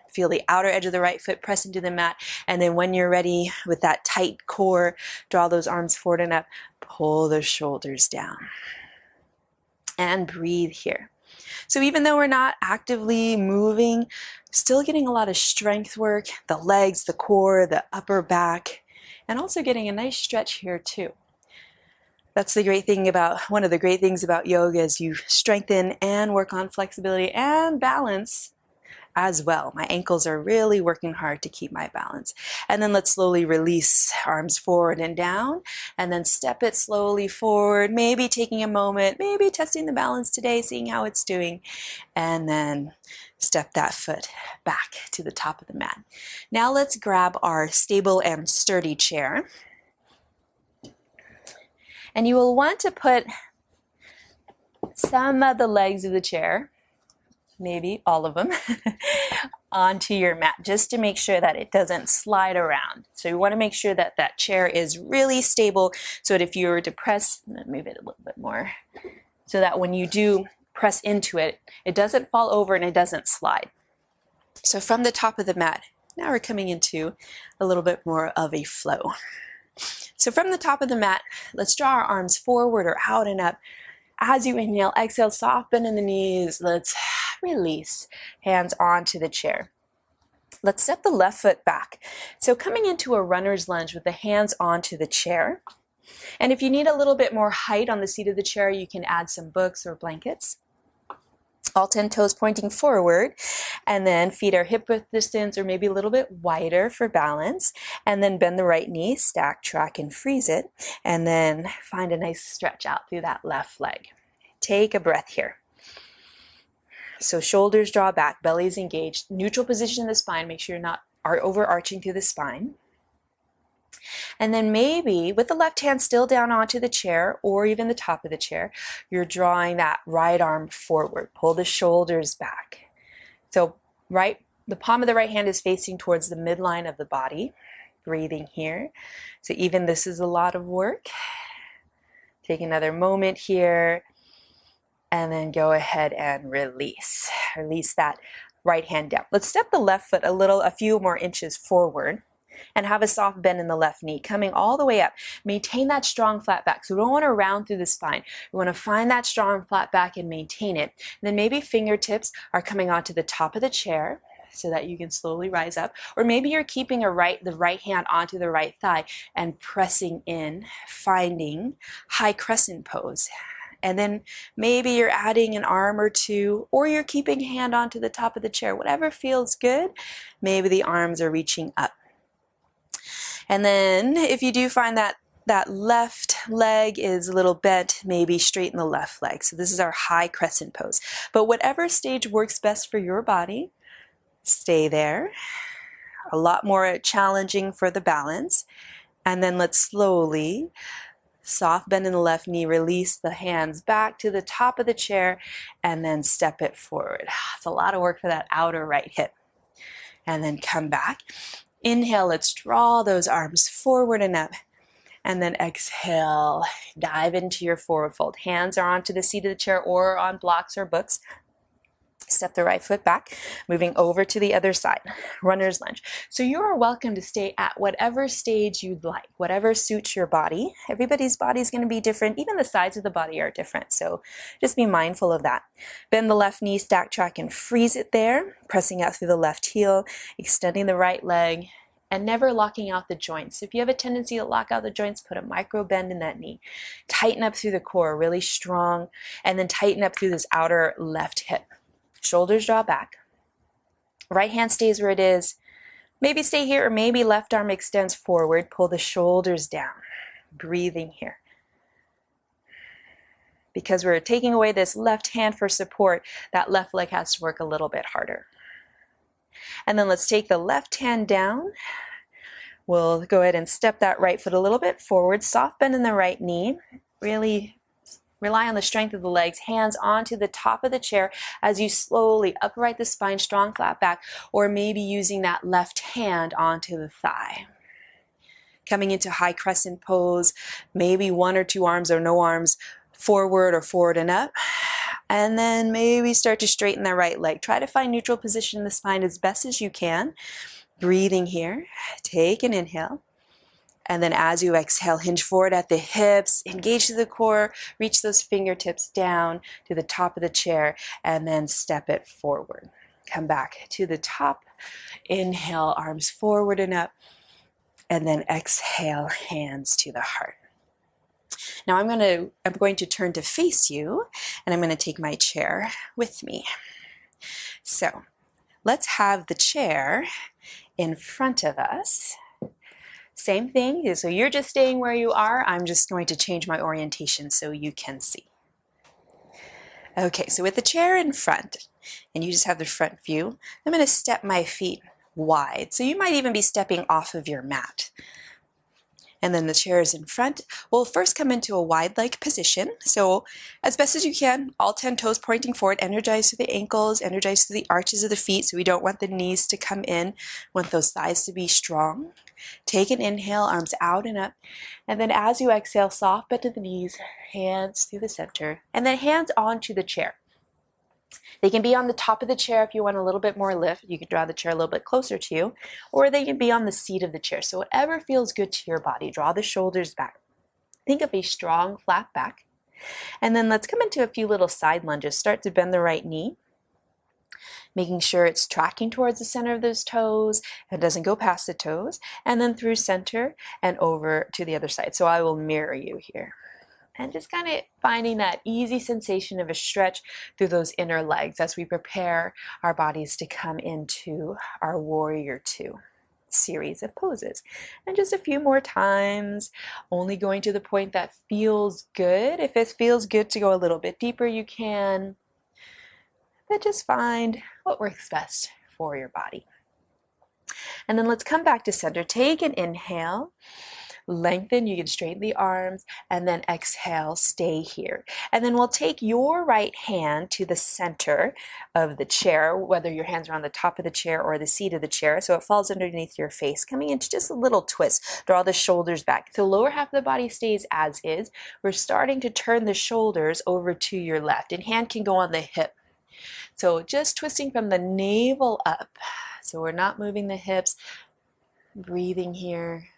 Feel the outer edge of the right foot press into the mat. And then when you're ready with that tight core, draw those arms forward and up, pull the shoulders down. And breathe here. So even though we're not actively moving, still getting a lot of strength work, the legs, the core, the upper back, and also getting a nice stretch here too. That's the great thing about, one of the great things about yoga is you strengthen and work on flexibility and balance as well. My ankles are really working hard to keep my balance. And then let's slowly release, arms forward and down, and then step it slowly forward, maybe taking a moment, maybe testing the balance today, seeing how it's doing, and then step that foot back to the top of the mat. Now let's grab our stable and sturdy chair. And you will want to put some of the legs of the chair, maybe all of them, onto your mat, just to make sure that it doesn't slide around. So you want to make sure that that chair is really stable, so that if you were to press, move it a little bit more, so that when you do press into it, it doesn't fall over and it doesn't slide. So from the top of the mat, now we're coming into a little bit more of a flow. So from the top of the mat, let's draw our arms forward or out and up. As you inhale, exhale, soft bend in the knees. Let's release, hands onto the chair. Let's step the left foot back. So coming into a runner's lunge with the hands onto the chair. And if you need a little bit more height on the seat of the chair, you can add some books or blankets. All 10 toes pointing forward, and then feet are hip width distance or maybe a little bit wider for balance. And then bend the right knee, stack, track, and freeze it. And then find a nice stretch out through that left leg. Take a breath here. So shoulders draw back, belly's engaged, neutral position in the spine. Make sure you're not overarching through the spine. And then maybe with the left hand still down onto the chair or even the top of the chair, you're drawing that right arm forward. Pull the shoulders back. So right The palm of the right hand is facing towards the midline of the body. Breathing here. So even this is a lot of work. Take another moment here. And then go ahead and release. Release that right hand down. Let's step the left foot a few more inches forward and have a soft bend in the left knee, coming all the way up. Maintain that strong flat back. So we don't want to round through the spine. We want to find that strong flat back and maintain it. And then maybe fingertips are coming onto the top of the chair so that you can slowly rise up. Or maybe you're keeping the right hand onto the right thigh and pressing in, finding high crescent pose. And then maybe you're adding an arm or two, or you're keeping a hand onto the top of the chair. Whatever feels good. Maybe the arms are reaching up. And then if you do find that left leg is a little bent, maybe straighten the left leg. So this is our high crescent pose. But whatever stage works best for your body, stay there. A lot more challenging for the balance. And then let's slowly soft bend in the left knee, release the hands back to the top of the chair, and then step it forward. It's a lot of work for that outer right hip. And then come back. Inhale, let's draw those arms forward and up. And then exhale, dive into your forward fold. Hands are onto the seat of the chair or on blocks or books. Step the right foot back, moving over to the other side, runner's lunge. So you are welcome to stay at whatever stage you'd like, whatever suits your body. Everybody's body is going to be different. Even the sides of the body are different. So just be mindful of that. Bend the left knee, stack track, and freeze it there, pressing out through the left heel, extending the right leg, and never locking out the joints. If you have a tendency to lock out the joints, put a micro bend in that knee. Tighten up through the core, really strong, and then tighten up through this outer left hip. Shoulders draw back. Right hand stays where it is. Maybe stay here, or maybe left arm extends forward. Pull the shoulders down. Breathing here. Because we're taking away this left hand for support, that left leg has to work a little bit harder. And then let's take the left hand down. We'll go ahead and step that right foot a little bit forward. Soft bend in the right knee. Really rely on the strength of the legs, hands onto the top of the chair as you slowly upright the spine, strong flat back, or maybe using that left hand onto the thigh. Coming into high crescent pose, maybe one or two arms or no arms forward or forward and up. And then maybe start to straighten that right leg. Try to find neutral position in the spine as best as you can. Breathing here. Take an inhale. And then as you exhale, hinge forward at the hips, engage to the core, reach those fingertips down to the top of the chair, and then step it forward. Come back to the top. Inhale, arms forward and up. And then exhale, hands to the heart. Now I'm going to turn to face you, and I'm going to take my chair with me. So let's have the chair in front of us. Same thing, so you're just staying where you are. I'm just going to change my orientation so you can see. Okay, so with the chair in front, and you just have the front view, I'm going to step my feet wide. So you might even be stepping off of your mat. And then the chair is in front. We'll first come into a wide leg position. So as best as you can, all 10 toes pointing forward, energize through the ankles, energize through the arches of the feet. So we don't want the knees to come in. We want those thighs to be strong. Take an inhale, arms out and up. And then as you exhale, soft bend to the knees, hands through the center, and then hands onto the chair. They can be on the top of the chair if you want a little bit more lift. You can draw the chair a little bit closer to you, or they can be on the seat of the chair. So whatever feels good to your body, draw the shoulders back. Think of a strong, flat back. And then let's come into a few little side lunges. Start to bend the right knee, making sure it's tracking towards the center of those toes and doesn't go past the toes, and then through center and over to the other side. So I will mirror you here. And just kind of finding that easy sensation of a stretch through those inner legs as we prepare our bodies to come into our Warrior Two series of poses. And just a few more times, only going to the point that feels good. If it feels good to go a little bit deeper, you can. But just find what works best for your body. And then let's come back to center. Take an inhale. Lengthen, you can straighten the arms, and then exhale, stay here. And then we'll take your right hand to the center of the chair, whether your hands are on the top of the chair or the seat of the chair, so it falls underneath your face, coming into just a little twist. Draw the shoulders back. The lower half of the body stays as is. We're starting to turn the shoulders over to your left, and hand can go on the hip. So just twisting from the navel up. So we're not moving the hips, breathing here.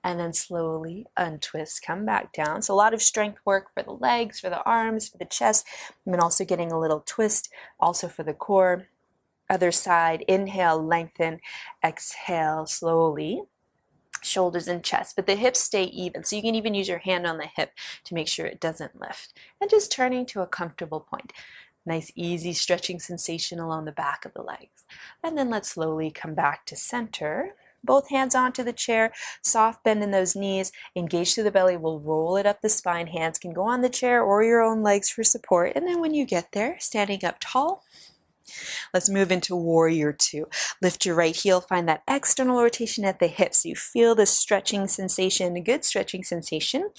And then slowly untwist, come back down. So a lot of strength work for the legs, for the arms, for the chest, and then also getting a little twist, also for the core. Other side, inhale, lengthen, exhale, slowly. Shoulders and chest, but the hips stay even. So you can even use your hand on the hip to make sure it doesn't lift. And just turning to a comfortable point. Nice, easy stretching sensation along the back of the legs. And then let's slowly come back to center. Both hands onto the chair, soft bend in those knees, engage through the belly, we'll roll it up the spine. Hands can go on the chair or your own legs for support. And then when you get there, standing up tall, let's move into warrior two. Lift your right heel, find that external rotation at the hips. So you feel the stretching sensation, a good stretching sensation.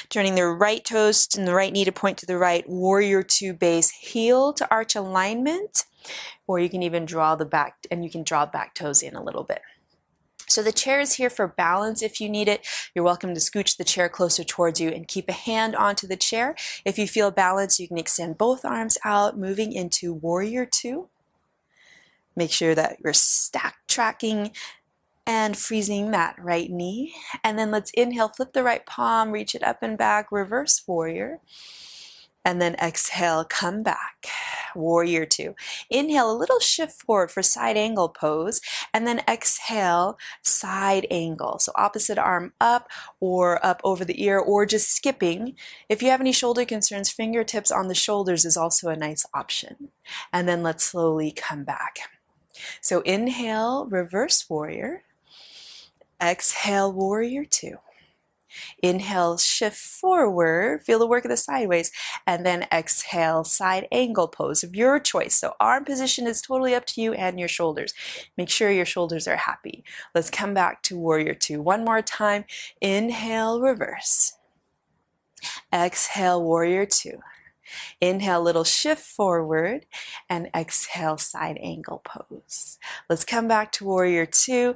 Turning the right toes and the right knee to point to the right, warrior two base, heel to arch alignment, or you can even draw the back, and you can draw back toes in a little bit. So the chair is here for balance if you need it. You're welcome to scooch the chair closer towards you and keep a hand onto the chair. If you feel balanced, you can extend both arms out, moving into warrior two. Make sure that you're stack tracking and freezing that right knee. And then let's inhale, flip the right palm, reach it up and back, reverse warrior. And then exhale, come back, warrior two. Inhale, a little shift forward for side angle pose, and then exhale, side angle. So opposite arm up or up over the ear, or just skipping. If you have any shoulder concerns, fingertips on the shoulders is also a nice option. And then let's slowly come back. So inhale, reverse warrior. Exhale, warrior two. Inhale, shift forward, feel the work of the sideways, and then exhale, side angle pose of your choice. So arm position is totally up to you and your shoulders. Make sure your shoulders are happy. Let's come back to warrior two. One more time. Inhale, reverse. Exhale, warrior two. Inhale, little shift forward, and exhale, side angle pose. Let's come back to warrior two.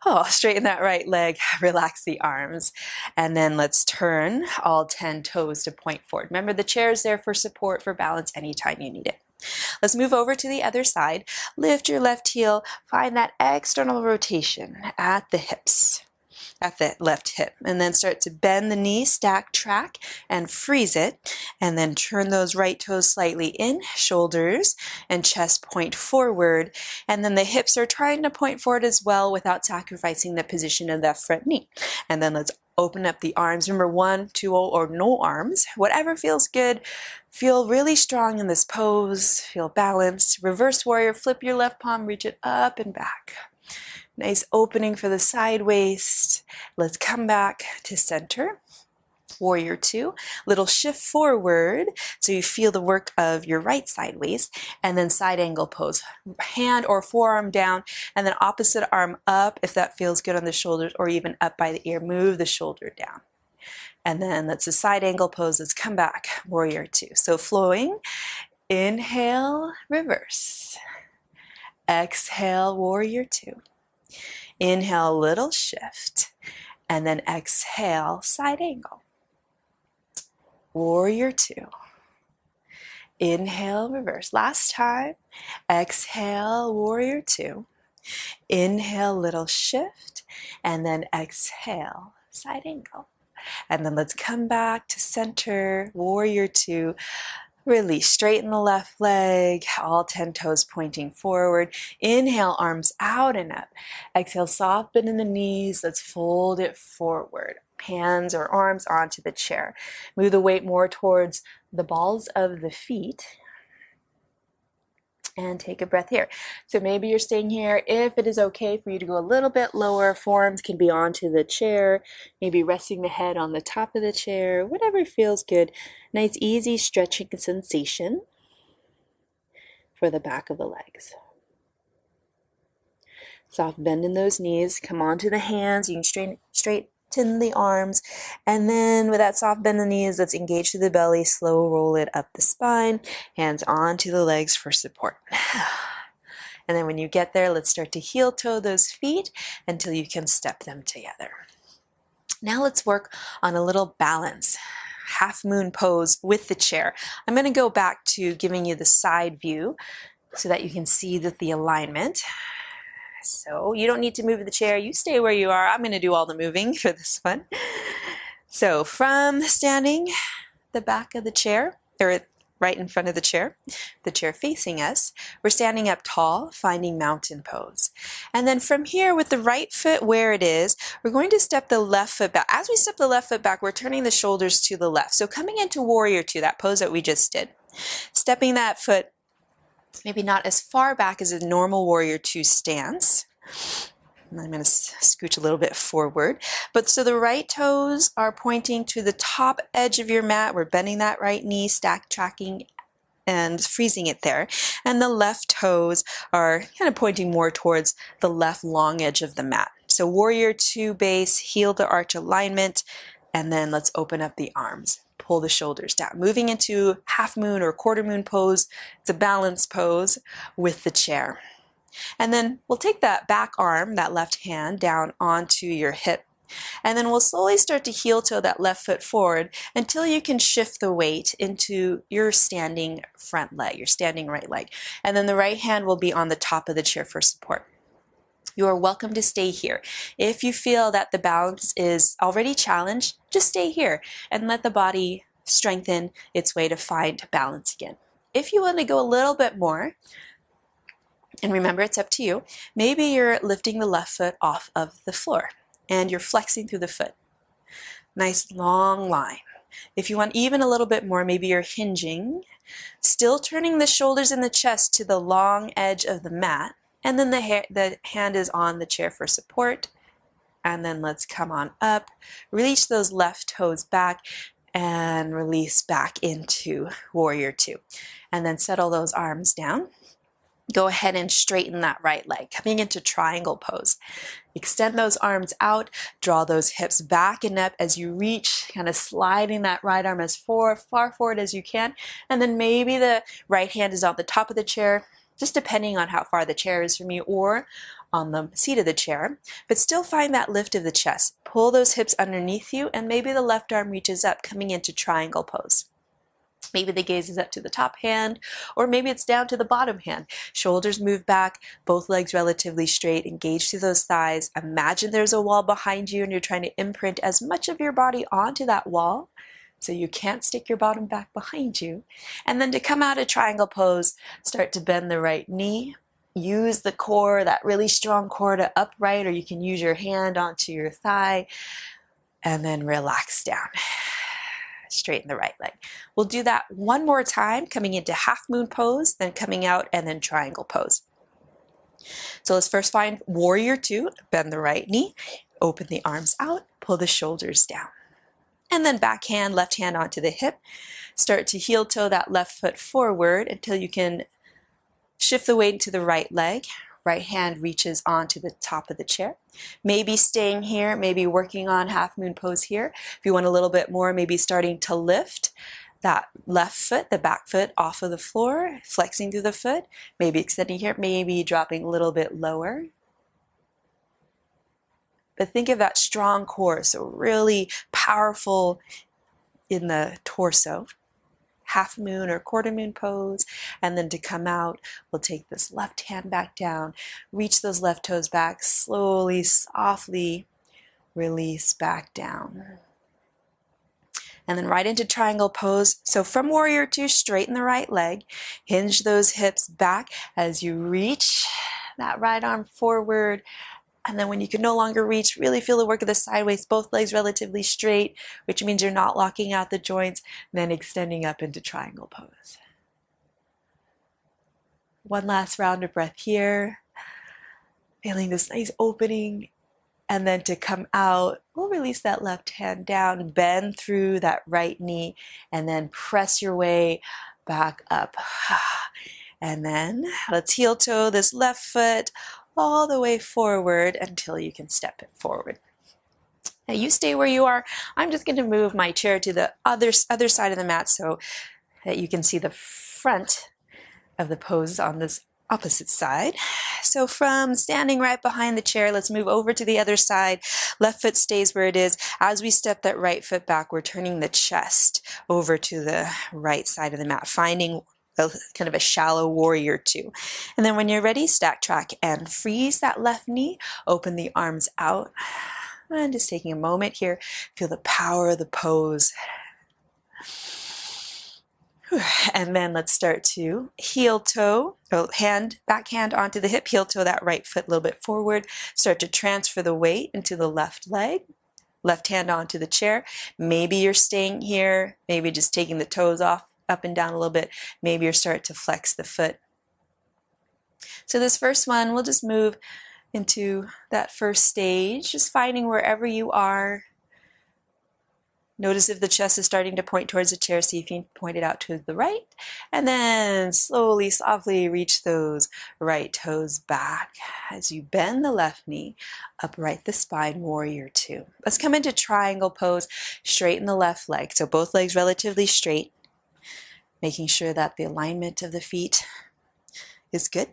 Oh, straighten that right leg, relax the arms, and then let's turn all 10 toes to point forward. Remember, the chair is there for support, for balance anytime you need it. Let's move over to the other side. Lift your left heel, find that external rotation at the hips, at the left hip, and then start to bend the knee, stack, track, and freeze it, and then turn those right toes slightly in, shoulders and chest point forward, and then the hips are trying to point forward as well without sacrificing the position of that front knee. And then let's open up the arms. Remember, 1, 2, or no arms, whatever feels good. Feel really strong in this pose, feel balanced. Reverse warrior, flip your left palm, reach it up and back. Nice opening for the side waist. Let's come back to center. Warrior two, little shift forward so you feel the work of your right side waist, and then side angle pose. Hand or forearm down, and then opposite arm up if that feels good on the shoulders, or even up by the ear. Move the shoulder down. And then that's a side angle pose. Let's come back, warrior two. So flowing, inhale, reverse. Exhale, warrior two. Inhale, little shift, and then exhale, side angle. Warrior two. Inhale, reverse. Last time. Exhale, warrior two. Inhale, little shift, and then exhale, side angle. And then let's come back to center, warrior two. Release, straighten the left leg, all 10 toes pointing forward. Inhale, arms out and up. Exhale, soft bend in the knees. Let's fold it forward. Hands or arms onto the chair. Move the weight more towards the balls of the feet. And take a breath here. So maybe you're staying here. If it is okay for you to go a little bit lower, forearms can be onto the chair, maybe resting the head on the top of the chair, whatever feels good. Nice, easy stretching sensation for the back of the legs. Soft bend in those knees. Come onto the hands. You can straighten lengthen the arms, and then with that soft bend in the knees, let's engage through the belly, slow roll it up the spine, hands onto the legs for support. And then when you get there, let's start to heel toe those feet until you can step them together. Now let's work on a little balance. Half moon pose with the chair. I'm going to go back to giving you the side view so that you can see the alignment. So you don't need to move the chair, you stay where you are. I'm going to do all the moving for this one. So from standing the back of the chair, or right in front of the chair facing us, we're standing up tall, finding mountain pose. And then from here with the right foot where it is, we're going to step the left foot back. As we step the left foot back, we're turning the shoulders to the left. So coming into warrior two, that pose that we just did, stepping that foot maybe not as far back as a normal warrior two stance. I'm going to scooch a little bit forward. But so the right toes are pointing to the top edge of your mat. We're bending that right knee, stack tracking and freezing it there. And the left toes are kind of pointing more towards the left long edge of the mat. So warrior two base, heel to arch alignment, and then let's open up the arms. Pull the shoulders down. Moving into half moon or quarter moon pose. It's a balance pose with the chair. And then we'll take that back arm, that left hand, down onto your hip. And then we'll slowly start to heel toe that left foot forward until you can shift the weight into your standing front leg, your standing right leg. And then the right hand will be on the top of the chair for support. You are welcome to stay here. If you feel that the balance is already challenged, just stay here and let the body strengthen its way to find balance again. If you want to go a little bit more, and remember it's up to you, maybe you're lifting the left foot off of the floor and you're flexing through the foot. Nice long line. If you want even a little bit more, maybe you're hinging, still turning the shoulders and the chest to the long edge of the mat. And then the hand is on the chair for support. And then let's come on up, release those left toes back and release back into warrior two. And then settle those arms down. Go ahead and straighten that right leg, coming into triangle pose. Extend those arms out, draw those hips back and up as you reach, kind of sliding that right arm as far forward as you can. And then maybe the right hand is on the top of the chair, just depending on how far the chair is from you, or on the seat of the chair, but still find that lift of the chest. Pull those hips underneath you, and maybe the left arm reaches up, coming into triangle pose. Maybe the gaze is up to the top hand, or maybe it's down to the bottom hand. Shoulders move back, both legs relatively straight, engage through those thighs. Imagine there's a wall behind you and you're trying to imprint as much of your body onto that wall so you can't stick your bottom back behind you. And then to come out of triangle pose, start to bend the right knee. Use the core, that really strong core, to upright, or you can use your hand onto your thigh, and then relax down. Straighten the right leg. We'll do that one more time, coming into half moon pose, then coming out, and then triangle pose. So let's first find warrior two, bend the right knee, open the arms out, pull the shoulders down. And then back hand, left hand onto the hip. Start to heel toe that left foot forward until you can shift the weight into the right leg. Right hand reaches onto the top of the chair. Maybe staying here, maybe working on half moon pose here. If you want a little bit more, maybe starting to lift that left foot, the back foot, off of the floor, flexing through the foot. Maybe extending here, maybe dropping a little bit lower. But think of that strong core, so really powerful in the torso. Half moon or quarter moon pose, and then to come out, we'll take this left hand back down, reach those left toes back, slowly, softly release back down. And then right into triangle pose. So from warrior two, straighten the right leg, hinge those hips back as you reach that right arm forward. And then when you can no longer reach, really feel the work of the sideways, both legs relatively straight, which means you're not locking out the joints, and then extending up into triangle pose. One last round of breath here. Feeling this nice opening. And then to come out, we'll release that left hand down, bend through that right knee, and then press your way back up. And then let's heel toe this left foot all the way forward until you can step it forward. Now you stay where you are. I'm just going to move my chair to the other side of the mat so that you can see the front of the pose on this opposite side. So from standing right behind the chair, let's move over to the other side. Left foot stays where it is. As we step that right foot back, we're turning the chest over to the right side of the mat, finding kind of a shallow warrior two. And then when you're ready, stack, track, and freeze that left knee. Open the arms out. And just taking a moment here, feel the power of the pose. And then let's start to heel toe, back hand onto the hip, heel toe that right foot a little bit forward. Start to transfer the weight into the left leg, left hand onto the chair. Maybe you're staying here, maybe just taking the toes off, up and down a little bit. Maybe you're starting to flex the foot. So this first one, we'll just move into that first stage, just finding wherever you are. Notice if the chest is starting to point towards the chair, see if you can point it out to the right. And then slowly, softly reach those right toes back as you bend the left knee, upright the spine, warrior two. Let's come into triangle pose, straighten the left leg. So both legs relatively straight, making sure that the alignment of the feet is good.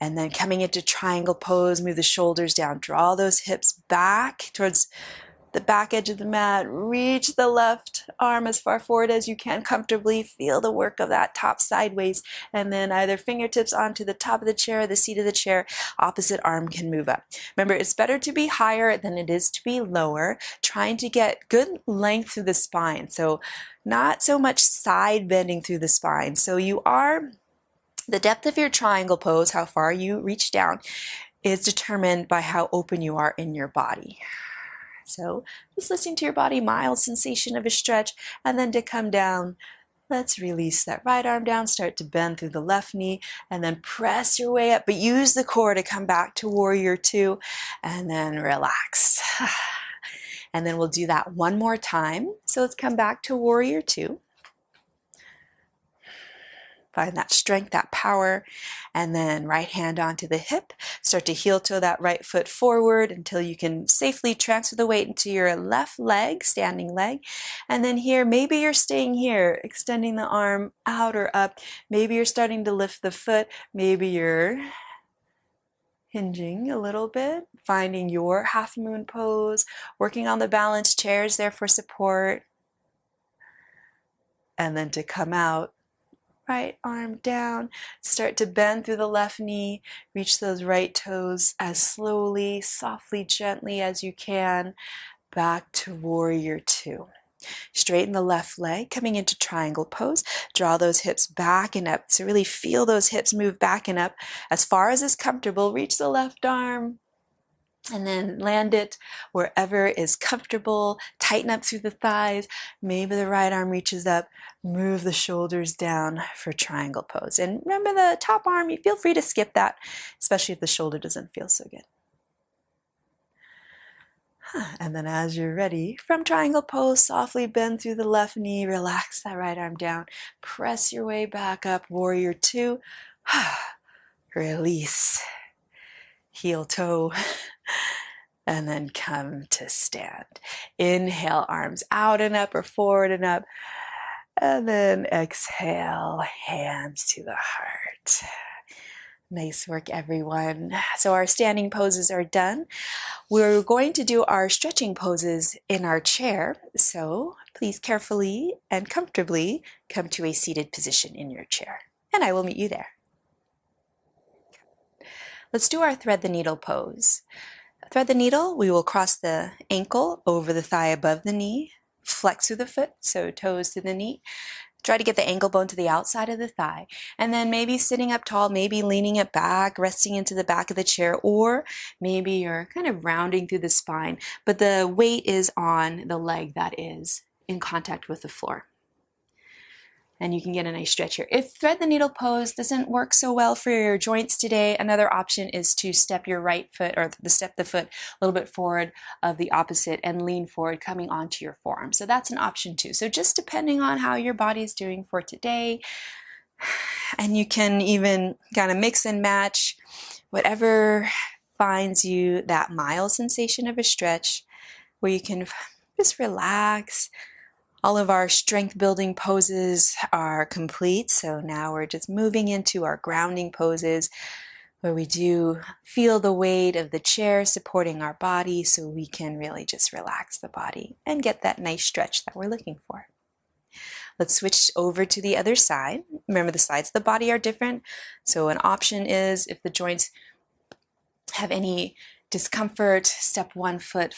And then coming into triangle pose, move the shoulders down, draw those hips back towards the back edge of the mat, reach the left arm as far forward as you can comfortably, feel the work of that top sideways, and then either fingertips onto the top of the chair or the seat of the chair, opposite arm can move up. Remember, it's better to be higher than it is to be lower, trying to get good length through the spine. So not so much side bending through the spine. So the depth of your triangle pose, how far you reach down, is determined by how open you are in your body. So just listening to your body, mild sensation of a stretch, and then to come down, let's release that right arm down, start to bend through the left knee, and then press your way up, but use the core to come back to warrior two, and then relax. And then we'll do that one more time. So let's come back to warrior two. Find that strength, that power, and then right hand onto the hip. Start to heel toe that right foot forward until you can safely transfer the weight into your left leg, standing leg. And then here, maybe you're staying here, extending the arm out or up. Maybe you're starting to lift the foot. Maybe you're hinging a little bit, finding your half moon pose, working on the balanced chairs there for support. And then to come out, right arm down, start to bend through the left knee, reach those right toes as slowly, softly, gently as you can, back to warrior two. Straighten the left leg, coming into triangle pose, draw those hips back and up. So really feel those hips move back and up as far as is comfortable. Reach the left arm, and then land it wherever is comfortable. Tighten up through the thighs. Maybe the right arm reaches up. Move the shoulders down for triangle pose. And remember the top arm, you feel free to skip that, especially if the shoulder doesn't feel so good. And then as you're ready, from triangle pose, softly bend through the left knee. Relax that right arm down. Press your way back up, warrior two. Release. Heel toe. And then come to stand. Inhale, arms out and up or forward and up. And then exhale, hands to the heart. Nice work, everyone. So our standing poses are done. We're going to do our stretching poses in our chair. So please carefully and comfortably come to a seated position in your chair. And I will meet you there. Let's do our thread the needle pose. Thread the needle, we will cross the ankle over the thigh above the knee, flex through the foot, so toes to the knee. Try to get the ankle bone to the outside of the thigh, and then maybe sitting up tall, maybe leaning it back, resting into the back of the chair, or maybe you're kind of rounding through the spine, but the weight is on the leg that is in contact with the floor. And you can get a nice stretch here. If thread the needle pose doesn't work so well for your joints today, another option is to step your right foot or step the foot a little bit forward of the opposite and lean forward, coming onto your forearm. So that's an option too. So just depending on how your body's doing for today, and you can even kind of mix and match whatever finds you that mild sensation of a stretch. where you can just relax. All of our strength building poses are complete, so now we're just moving into our grounding poses where we do feel the weight of the chair supporting our body so we can really just relax the body and get that nice stretch that we're looking for. Let's switch over to the other side. Remember, the sides of the body are different, so an option is if the joints have any discomfort, step one foot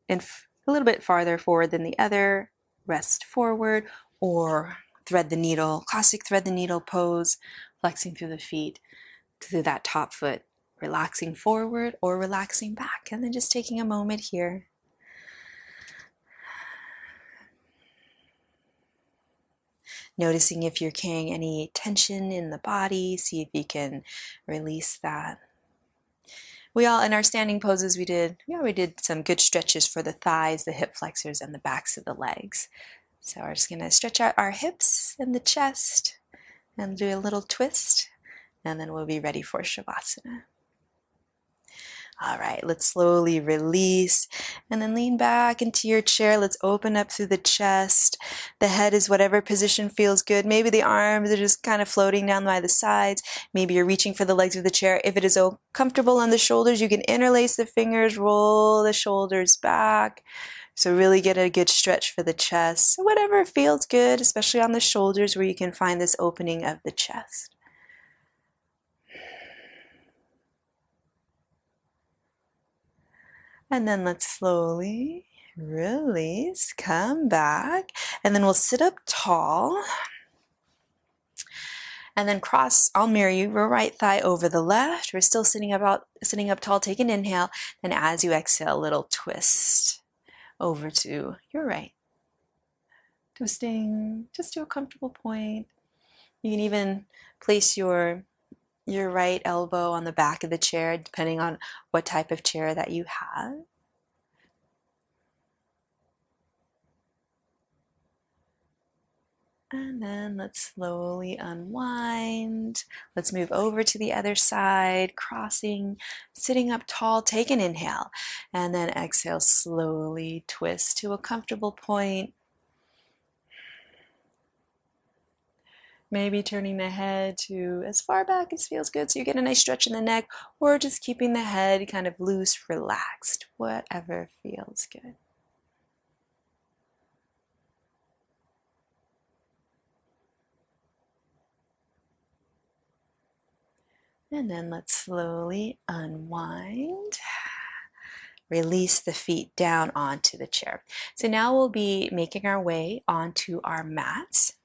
a little bit farther forward than the other, rest forward, or thread the needle, classic thread the needle pose, flexing through the feet to that top foot, relaxing forward or relaxing back, and then just taking a moment here. Noticing if you're carrying any tension in the body, see if you can release that. In our standing poses, we did some good stretches for the thighs, the hip flexors, and the backs of the legs. So we're just gonna stretch out our hips and the chest and do a little twist, and then we'll be ready for Shavasana. All right, let's slowly release and then lean back into your chair. Let's open up through the chest. The head is whatever position feels good. Maybe the arms are just kind of floating down by the sides. Maybe you're reaching for the legs of the chair. If it is comfortable on the shoulders, you can interlace the fingers, roll the shoulders back. So really get a good stretch for the chest. So whatever feels good, especially on the shoulders where you can find this opening of the chest. And then let's slowly release, come back, and then we'll sit up tall. And then cross, I'll mirror you, your right thigh over the left. We're still sitting up tall, take an inhale. And as you exhale, a little twist over to your right. Twisting just to a comfortable point. You can even place your right elbow on the back of the chair, depending on what type of chair that you have. And then let's slowly unwind. Let's move over to the other side, crossing, sitting up tall, take an inhale, and then exhale, slowly twist to a comfortable point. Maybe turning the head to as far back as feels good, so you get a nice stretch in the neck, or just keeping the head kind of loose, relaxed, whatever feels good. And then let's slowly unwind. Release the feet down onto the chair. So now we'll be making our way onto our mats.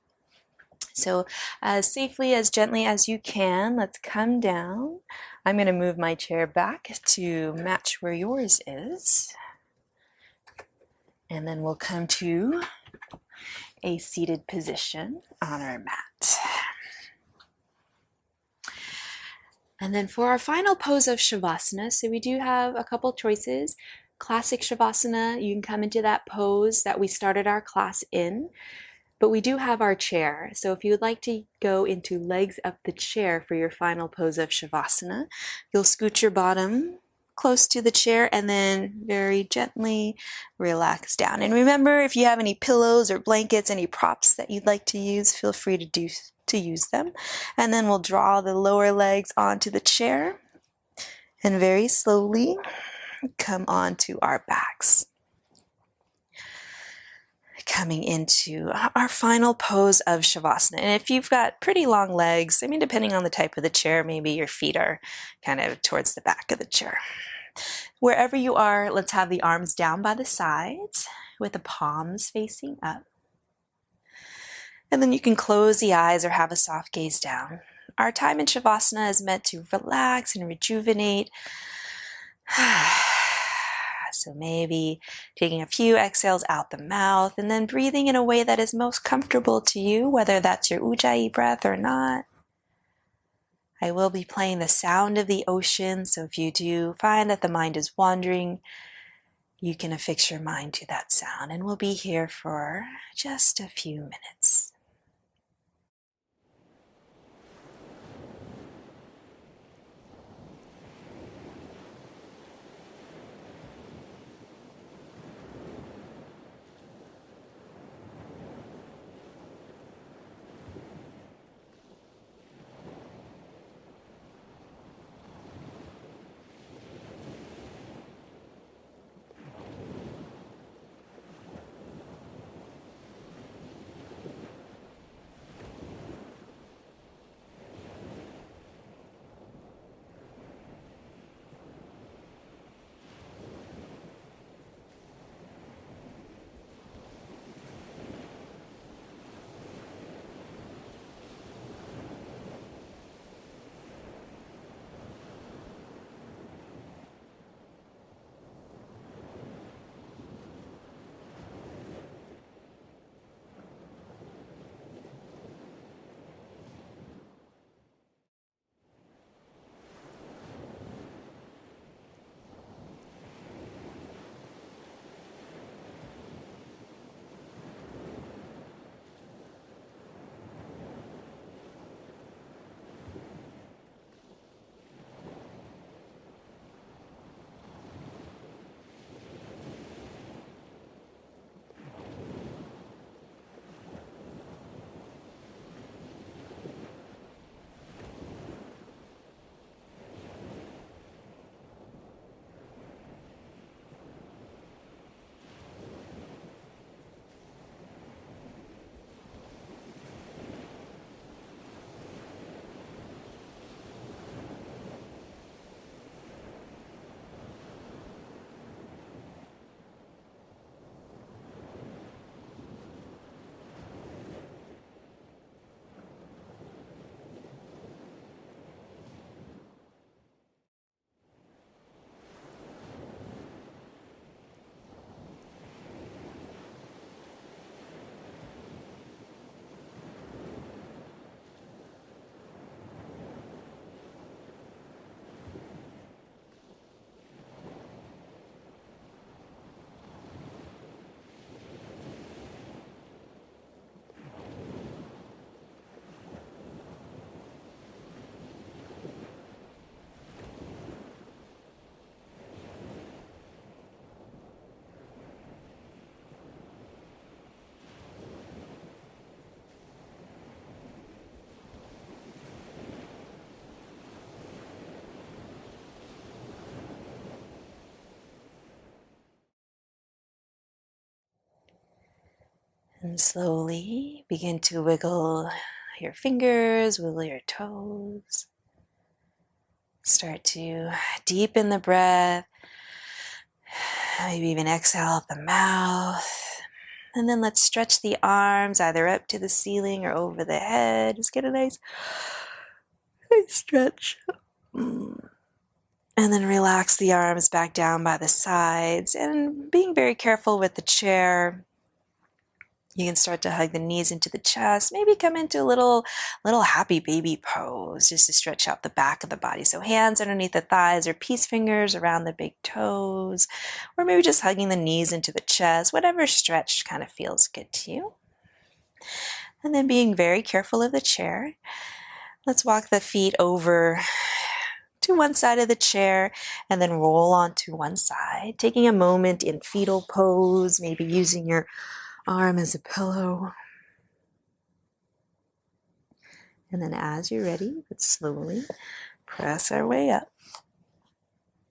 So as safely, as gently as you can, let's come down. I'm going to move my chair back to match where yours is. And then we'll come to a seated position on our mat. And then for our final pose of Shavasana, so we do have a couple choices. Classic Shavasana, you can come into that pose that we started our class in, but we do have our chair. So if you would like to go into legs up the chair for your final pose of Shavasana, you'll scoot your bottom close to the chair and then very gently relax down. And remember, if you have any pillows or blankets, any props that you'd like to use, feel free to use them. And then we'll draw the lower legs onto the chair and very slowly come onto our backs. Coming into our final pose of Shavasana. And if you've got pretty long legs, depending on the type of the chair, maybe your feet are kind of towards the back of the chair. Wherever you are, let's have the arms down by the sides with the palms facing up. And then you can close the eyes or have a soft gaze down. Our time in Shavasana is meant to relax and rejuvenate. So maybe taking a few exhales out the mouth and then breathing in a way that is most comfortable to you, whether that's your Ujayi breath or not. I will be playing the sound of the ocean, so if you do find that the mind is wandering, you can affix your mind to that sound, and we'll be here for just a few minutes. And slowly begin to wiggle your fingers, wiggle your toes. Start to deepen the breath. Maybe even exhale out the mouth. And then let's stretch the arms either up to the ceiling or over the head. Just get a nice stretch. And then relax the arms back down by the sides. And being very careful with the chair. You can start to hug the knees into the chest. Maybe come into a little happy baby pose just to stretch out the back of the body. So hands underneath the thighs or peace fingers around the big toes. Or maybe just hugging the knees into the chest. Whatever stretch kind of feels good to you. And then being very careful of the chair. Let's walk the feet over to one side of the chair and then roll onto one side. Taking a moment in fetal pose, maybe using your arm as a pillow. And then as you're ready, let's slowly press our way up.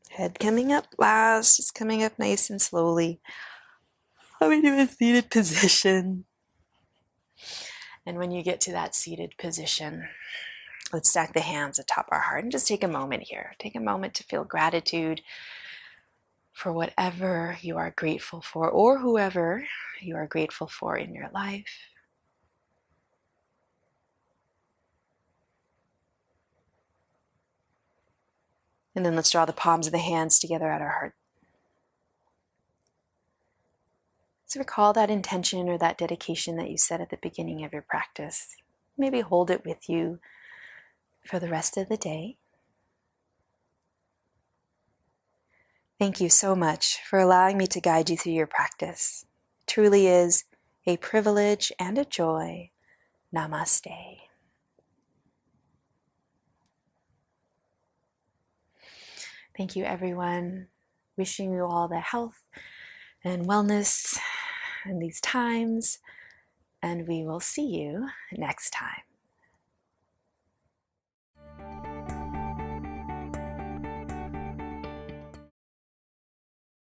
Head coming up last, just coming up nice and slowly. Coming to a seated position. And when you get to that seated position, let's stack the hands atop our heart and just take a moment here. Take a moment to feel gratitude for whatever you are grateful for or whoever you are grateful for in your life. And then let's draw the palms of the hands together at our heart. So recall that intention or that dedication that you set at the beginning of your practice. Maybe hold it with you for the rest of the day. Thank you so much for allowing me to guide you through your practice. It truly is a privilege and a joy. Namaste. Thank you, everyone. Wishing you all the health and wellness in these times, and we will see you next time.